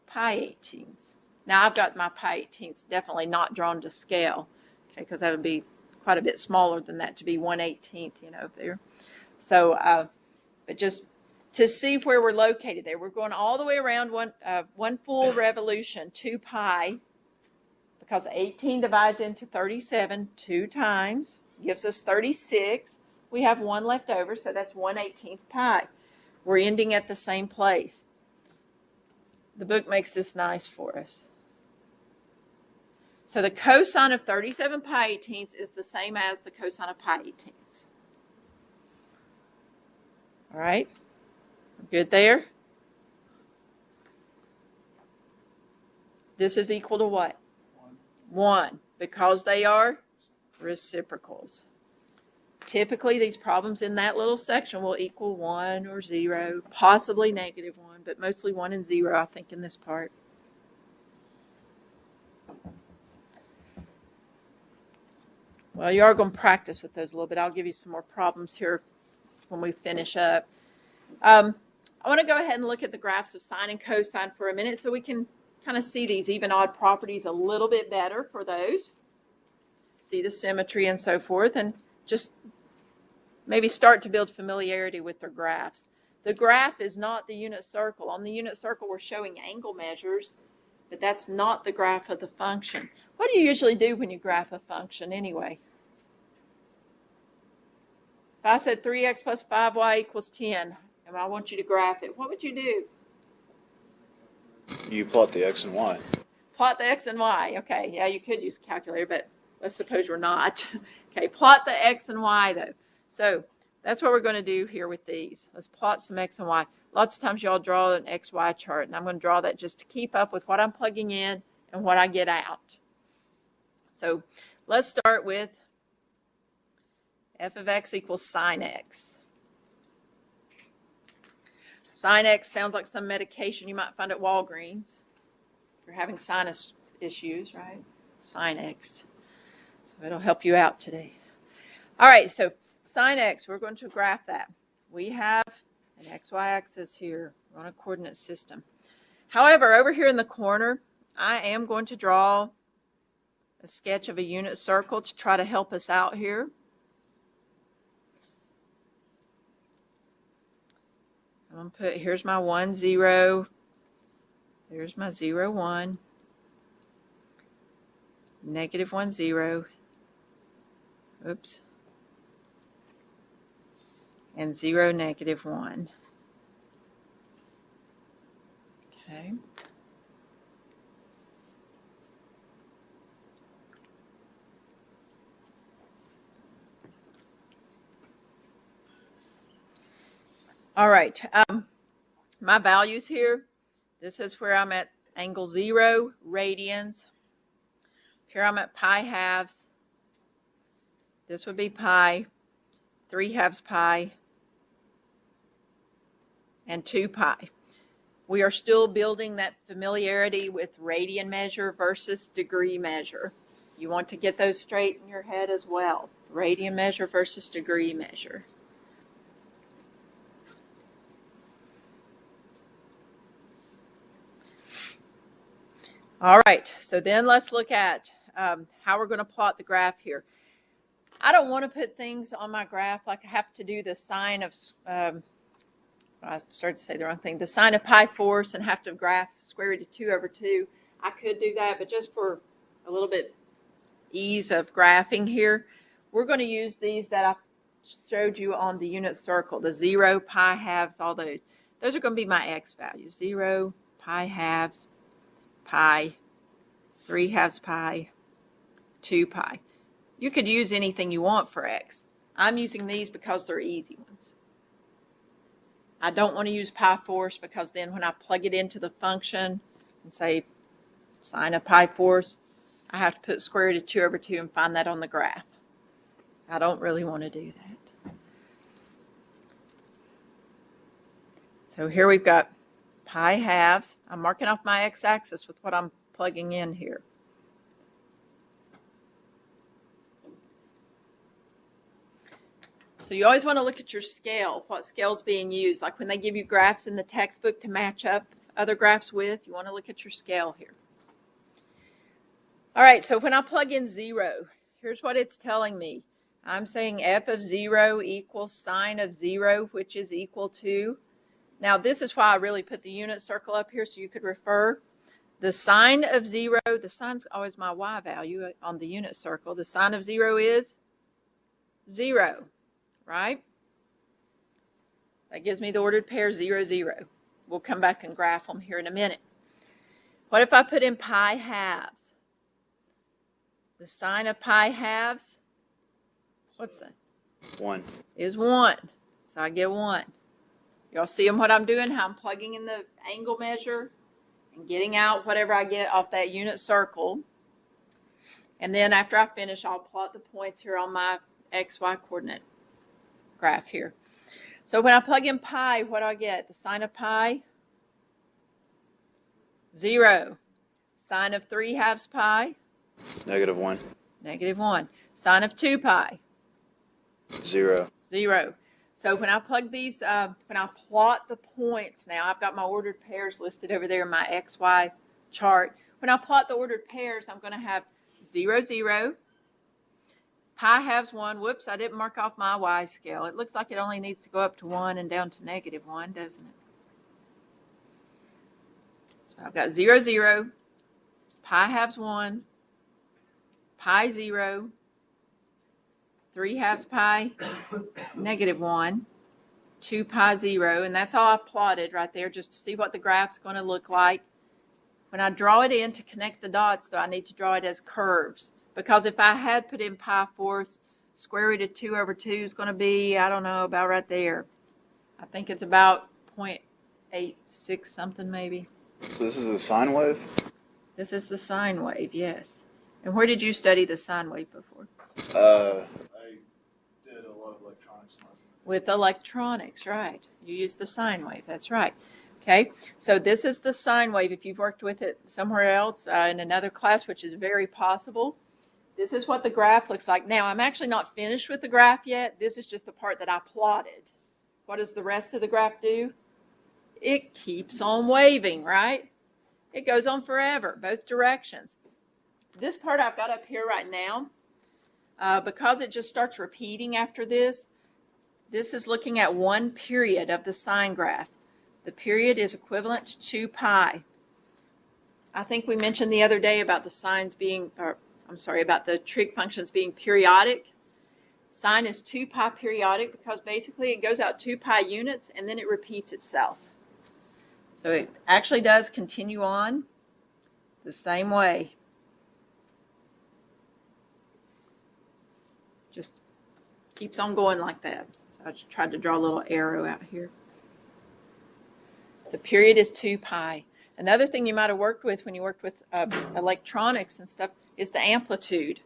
pi 18ths. Now I've got my pi 18ths definitely not drawn to scale, okay, because that would be quite a bit smaller than that to be 1/18th, you know, there. So, but just to see where we're located there, we're going all the way around one full revolution, 2 pi, because 18 divides into 37 2 times, gives us 36. We have 1 left over, so that's 1/18th pi. We're ending at the same place. The book makes this nice for us. So the cosine of 37 pi 18ths is the same as the cosine of pi 18ths. All right, good there? This is equal to what? 1, because they are reciprocals. Typically, these problems in that little section will equal 1 or 0, possibly -1, but mostly 1 and 0, I think, in this part. Well, you are going to practice with those a little bit. I'll give you some more problems here when we finish up. I want to go ahead and look at the graphs of sine and cosine for a minute so we can kind of see these even odd properties a little bit better for those. See the symmetry and so forth, and just maybe start to build familiarity with their graphs. The graph is not the unit circle. On the unit circle, we're showing angle measures, but that's not the graph of the function. What do you usually do when you graph a function anyway? If I said 3x plus 5y equals 10, and I want you to graph it, what would you do? You plot the x and y. Plot the x and y. Okay, yeah, you could use a calculator, but let's suppose we're not. Okay, plot the x and y, though. So that's what we're going to do here with these. Let's plot some x and y. Lots of times y'all draw an xy chart, and I'm going to draw that just to keep up with what I'm plugging in and what I get out. So let's start with f of x equals sine x. Sine x sounds like some medication you might find at Walgreens if you're having sinus issues, right? Sine x. So it'll help you out today. All right, so sine x, we're going to graph that. We have an xy axis here. We're on a coordinate system. However, over here in the corner, I am going to draw a sketch of a unit circle to try to help us out here. I'm going to put, here's my 1, 0. There's my 0, 1. -1, 0. Oops. And 0, -1. Okay. All right. My values here, this is where I'm at angle 0, radians. Here I'm at pi halves. This would be pi, 3/2 pi, and 2 pi. We are still building that familiarity with radian measure versus degree measure. You want to get those straight in your head as well. Radian measure versus degree measure. All right, so then let's look at how we're going to plot the graph here. I don't want to put things on my graph like I have to do the sine of, I started to say the wrong thing, the sine of pi fourths and have to graph square root of 2 over 2. I could do that, but just for a little bit ease of graphing here, we're going to use these that I showed you on the unit circle, the 0, pi halves, all those. Those are going to be my x values, 0, pi halves, pi, 3/2 pi, 2 pi. You could use anything you want for x. I'm using these because they're easy ones. I don't want to use pi fourths because then when I plug it into the function and say sine of pi fourths, I have to put square root of 2 over 2 and find that on the graph. I don't really want to do that. So here we've got pi halves. I'm marking off my x-axis with what I'm plugging in here. So you always want to look at your scale, what scale is being used. Like when they give you graphs in the textbook to match up other graphs with, you want to look at your scale here. All right, so when I plug in 0, here's what it's telling me. I'm saying f of 0 equals sine of 0, which is equal to. Now this is why I really put the unit circle up here so you could refer. The sine of 0, the sine's always my y value on the unit circle. The sine of 0 is 0, right? That gives me the ordered pair 0, 0. We'll come back and graph them here in a minute. What if I put in pi halves? The sine of pi halves, what's that? 1. Is 1. So I get 1. Y'all see what I'm doing? How I'm plugging in the angle measure and getting out whatever I get off that unit circle. And then after I finish, I'll plot the points here on my XY coordinate graph here. So when I plug in pi, what do I get? The sine of pi, 0. Sine of 3 halves pi, -1. -1. Sine of 2 pi, 0. 0. So when I plug these, when I plot the points now, I've got my ordered pairs listed over there in my XY chart. When I plot the ordered pairs, I'm going to have 0, 0. Pi halves 1. Whoops, I didn't mark off my Y scale. It looks like it only needs to go up to 1 and down to -1, doesn't it? So I've got 0, 0. Pi halves 1. Pi 0. 3 halves pi, -1, 2 pi 0, and that's all I've plotted right there just to see what the graph's going to look like. When I draw it in to connect the dots, though, I need to draw it as curves, because if I had put in pi 4, square root of 2 over 2 is going to be, I don't know, about right there. I think it's about 0.86 something maybe. So this is a sine wave? This is the sine wave, yes. And where did you study the sine wave before? I did a lot of electronics. With electronics, right. You use the sine wave, that's right. Okay, so this is the sine wave. If you've worked with it somewhere else in another class, which is very possible, this is what the graph looks like. Now, I'm actually not finished with the graph yet. This is just the part that I plotted. What does the rest of the graph do? It keeps on waving, right? It goes on forever, both directions. This part I've got up here right now, because it just starts repeating after this, this is looking at one period of the sine graph. The period is equivalent to 2 pi. I think we mentioned the other day about the sines being, about the trig functions being periodic. Sine is 2 pi periodic because basically it goes out 2 pi units and then it repeats itself. So it actually does continue on the same way. Just keeps on going like that. So I just tried to draw a little arrow out here. The period is 2 pi. Another thing you might have worked with when you worked with electronics and stuff is the amplitude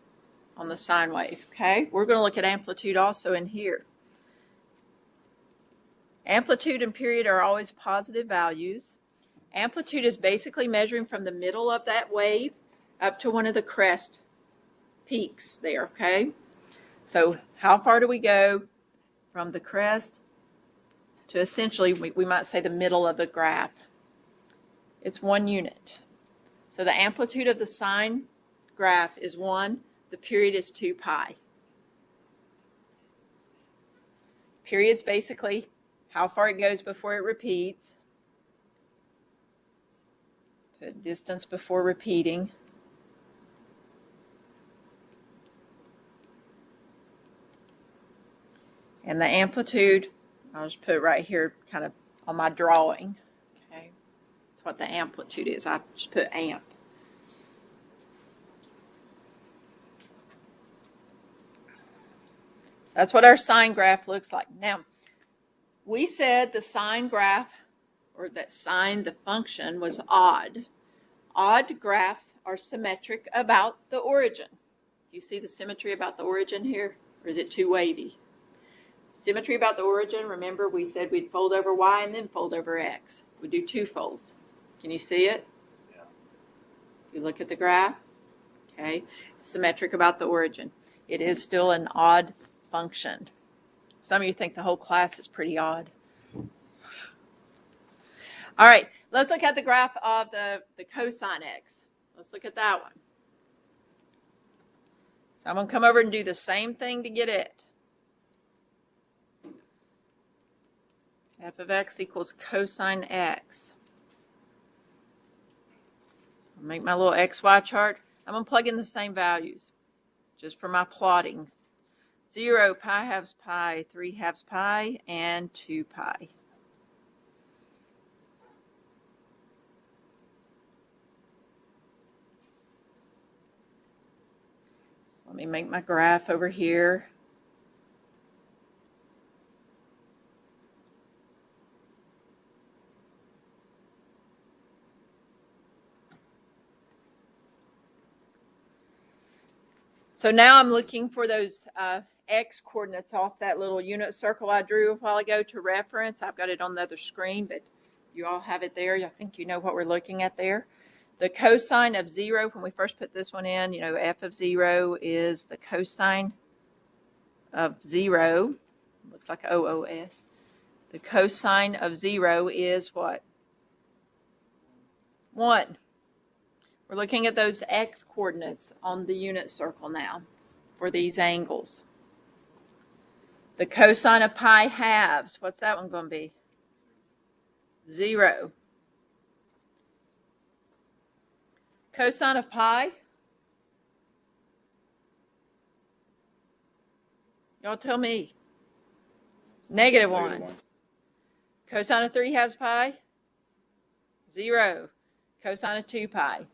on the sine wave. Okay, we're going to look at amplitude also in here. Amplitude and period are always positive values. Amplitude is basically measuring from the middle of that wave up to one of the crest peaks there. Okay, so how far do we go from the crest to essentially, we might say, the middle of the graph? It's 1 unit. So the amplitude of the sine graph is 1. The period is 2 pi. Period's basically how far it goes before it repeats. Put distance before repeating. And the amplitude, I'll just put it right here kind of on my drawing. Okay, that's what the amplitude is. I just put amp. So that's what our sine graph looks like. Now, we said the sine graph, or that sine, the function, was odd. Odd graphs are symmetric about the origin. Do you see the symmetry about the origin here? Or is it too wavy? Symmetry about the origin, remember we said we'd fold over y and then fold over x. We do 2 folds. Can you see it? Yeah. you look at the graph, okay, symmetric about the origin. It is still an odd function. Some of you think the whole class is pretty odd. All right, let's look at the graph of the cosine x. Let's look at that one. So I'm going to come over and do the same thing to get it. F of x equals cosine x. I'll make my little xy chart. I'm going to plug in the same values just for my plotting. 0, pi halves pi, 3 halves pi, and 2 pi. So let me make my graph over here. So now I'm looking for those x coordinates off that little unit circle I drew a while ago to reference. I've got it on the other screen, but you all have it there. I think you know what we're looking at there. The cosine of 0, when we first put this one in, you know, f of 0 is the cosine of 0. Looks like OOS. The cosine of 0 is what? 1. We're looking at those x coordinates on the unit circle now for these angles. The cosine of pi halves, what's that one going to be? 0. Cosine of pi? Y'all tell me. Negative 1. Cosine of 3 halves pi? 0. Cosine of 2 pi?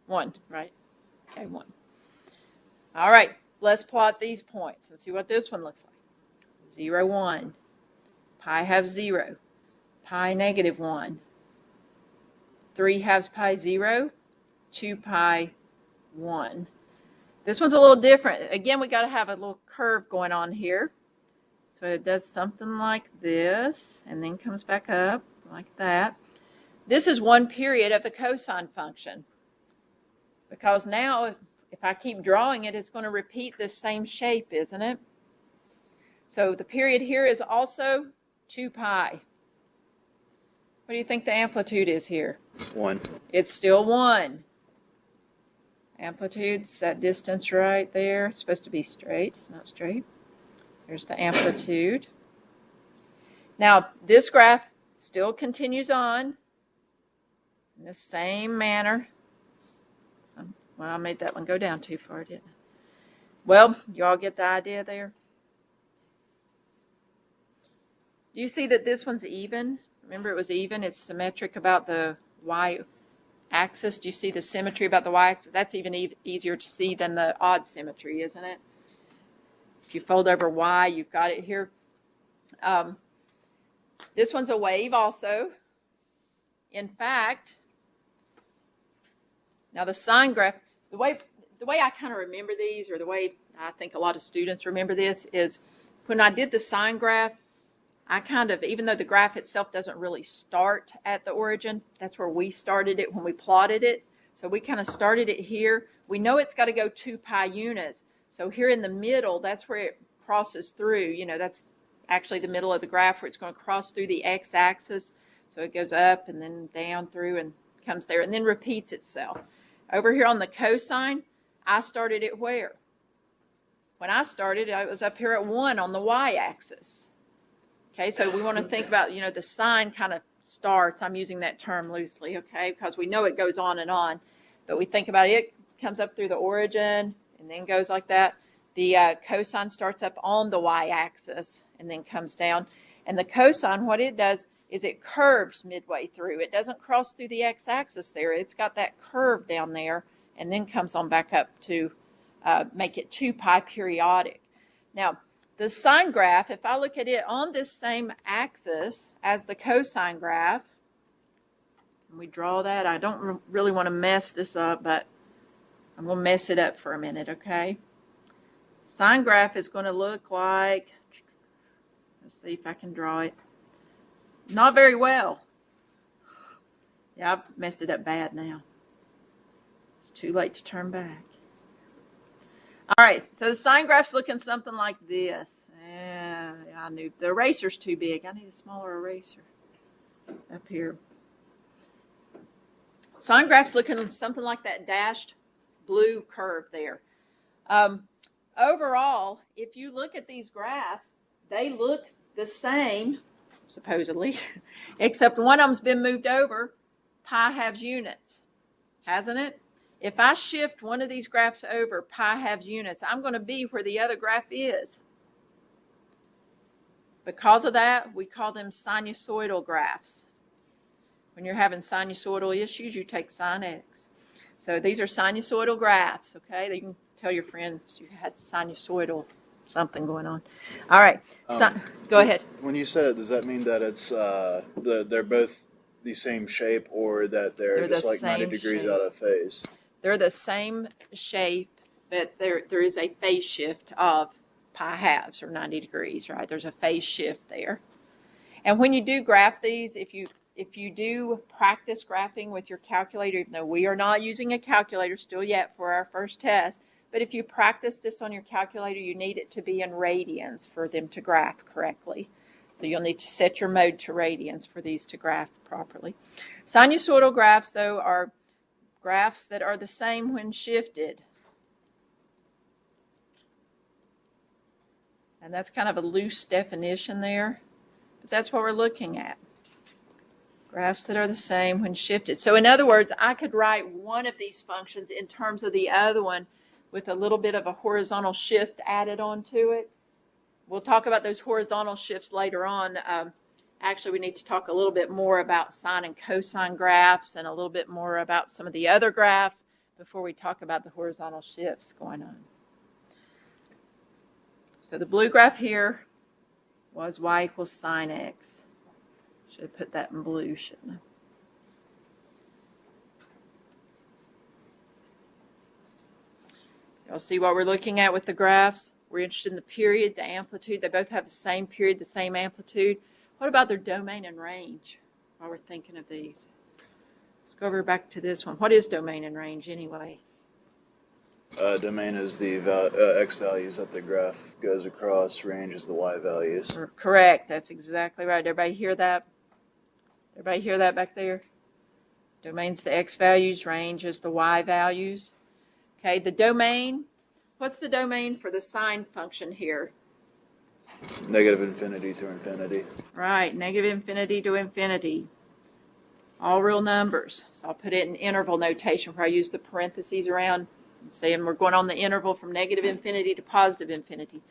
1, right? Okay, 1. All right, let's plot these points and see what this one looks like. 0, 1. Pi halves 0. Pi negative 1. 3 halves pi 0. 2 pi 1. This one's a little different. Again, we got to have a little curve going on here. So it does something like this and then comes back up like that. This is one period of the cosine function. Because now, if I keep drawing it, it's going to repeat this same shape, isn't it? So the period here is also 2 pi. What do you think the amplitude is here? 1. It's still 1. Amplitude's that distance right there. It's supposed to be straight. It's not straight. There's the amplitude. Now, this graph still continues on in the same manner. Well, I made that one go down too far, didn't I? Well, you all get the idea there? Do you see that this one's even? Remember it was even. It's symmetric about the y-axis. Do you see the symmetry about the y-axis? That's even easier to see than the odd symmetry, isn't it? If you fold over y, you've got it here. This one's a wave also. In fact, now the sine graph, the way I kind of remember these, or the way I think a lot of students remember this, is when I did the sine graph, I kind of, even though the graph itself doesn't really start at the origin, that's where we started it when we plotted it. So we kind of started it here. We know it's got to go 2 pi units. So here in the middle, that's where it crosses through. You know, that's actually the middle of the graph where it's going to cross through the x-axis. So it goes up and then down through and comes there and then repeats itself. Over here on the cosine, I started it where? When I started, I was up here at 1 on the y-axis. Okay, so we want to think about, you know, the sine kind of starts. I'm using that term loosely, okay, because we know it goes on. But we think about it comes up through the origin and then goes like that. The cosine starts up on the y-axis and then comes down. And the cosine, what it does is it curves midway through. It doesn't cross through the x-axis there. It's got that curve down there and then comes on back up to make it 2 pi periodic. Now, the sine graph, if I look at it on this same axis as the cosine graph, and we draw that. I don't really want to mess this up, but I'm going to mess it up for a minute, okay? Sine graph is going to look like, let's see if I can draw it. Not very well. Yeah, I've messed it up bad now. It's too late to turn back. All right, so the sine graph's looking something like this. Yeah, I knew the eraser's too big. I need a smaller eraser up here. Sine graph's looking something like that dashed blue curve there. Overall, if you look at these graphs, they look the same, supposedly, except one of them's been moved over pi halves units, hasn't it? If I shift one of these graphs over pi halves units, I'm going to be where the other graph is. Because of that, we call them sinusoidal graphs. When you're having sinusoidal issues, you take sine x. So these are sinusoidal graphs, okay? You can tell your friends you had sinusoidal something going on. All right, go ahead. When you said it, does that mean that it's they're both the same shape, or that they're just like 90 degrees shape. out of phase? They're the same shape, but there is a phase shift of pi halves, or 90 degrees, right? There's a phase shift there. And when you do graph these, if you do practice graphing with your calculator, even though we are not using a calculator still yet for our first test, but if you practice this on your calculator, you need it to be in radians for them to graph correctly. So you'll need to set your mode to radians for these to graph properly. Sinusoidal graphs, though, are graphs that are the same when shifted. And that's kind of a loose definition there, but that's what we're looking at. Graphs that are the same when shifted. So in other words, I could write one of these functions in terms of the other one with a little bit of a horizontal shift added onto it. We'll talk about those horizontal shifts later on. Actually, we need to talk a little bit more about sine and cosine graphs and a little bit more about some of the other graphs before we talk about the horizontal shifts going on. So the blue graph here was y equals sine x. Should have put that in blue, shouldn't I? Y'all see what we're looking at with the graphs? We're interested in the period, the amplitude. They both have the same period, the same amplitude. What about their domain and range while we're thinking of these? Let's go over back to this one. What is domain and range anyway? Domain is the x values that the graph goes across. Range is the y values. Correct. That's exactly right. Everybody hear that? Everybody hear that back there? Domain's the x values. Range is the y values. Okay, the domain. What's the domain for the sine function here? Negative infinity to infinity. Right, negative infinity to infinity. All real numbers. So I'll put it in interval notation where I use the parentheses around, saying we're going on the interval from negative infinity to positive infinity.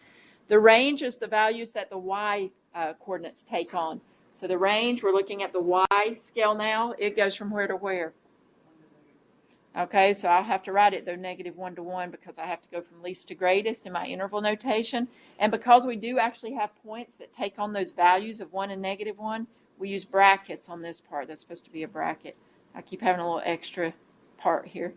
The range is the values that the y coordinates take on. So the range, we're looking at the y scale now. It goes from where to where? Okay, so I'll have to write it, though, negative 1 to 1, because I have to go from least to greatest in my interval notation. And because we do actually have points that take on those values of 1 and negative 1, we use brackets on this part. That's supposed to be a bracket. I keep having a little extra part here.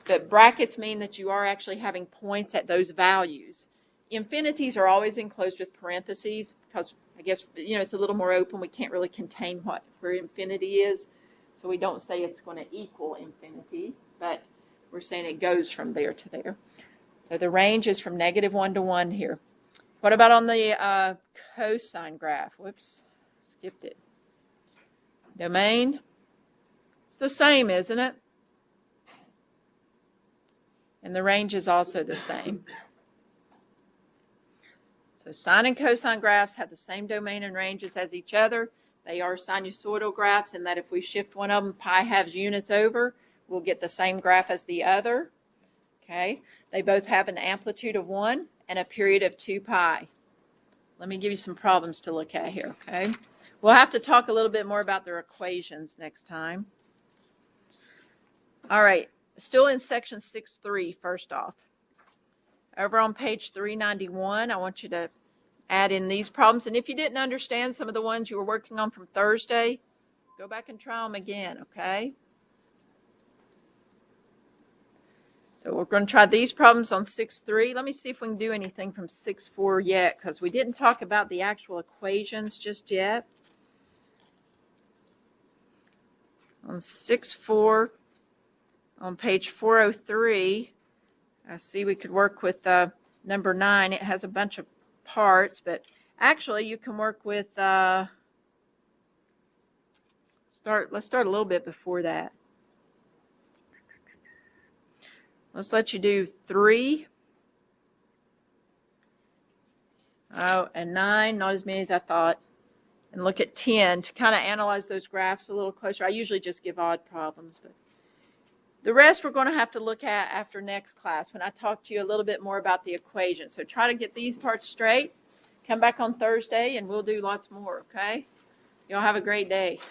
But brackets mean that you are actually having points at those values. Infinities are always enclosed with parentheses because, I guess, it's a little more open. We can't really contain where infinity is. So we don't say it's going to equal infinity, but we're saying it goes from there to there. So the range is from negative 1 to 1 here. What about on the cosine graph? Whoops, skipped it. Domain, it's the same, isn't it? And the range is also the same. So sine and cosine graphs have the same domain and ranges as each other. They are sinusoidal graphs in that if we shift one of them pi halves units over, we'll get the same graph as the other. Okay. They both have an amplitude of 1 and a period of 2 pi. Let me give you some problems to look at here. Okay. We'll have to talk a little bit more about their equations next time. All right. Still in section 6.3 first off. Over on page 391, I want you to add in these problems. And if you didn't understand some of the ones you were working on from Thursday, go back and try them again, okay? So we're going to try these problems on 6.3. Let me see if we can do anything from 6.4 yet, because we didn't talk about the actual equations just yet. On 6-4, on page 403, I see we could work with number 9. It has a bunch of parts, but actually you can work with, let's start a little bit before that. Let's let you do 3. Oh, and 9, not as many as I thought. And look at 10 to kind of analyze those graphs a little closer. I usually just give odd problems, but the rest we're going to have to look at after next class when I talk to you a little bit more about the equation. So try to get these parts straight. Come back on Thursday and we'll do lots more, okay? Y'all have a great day.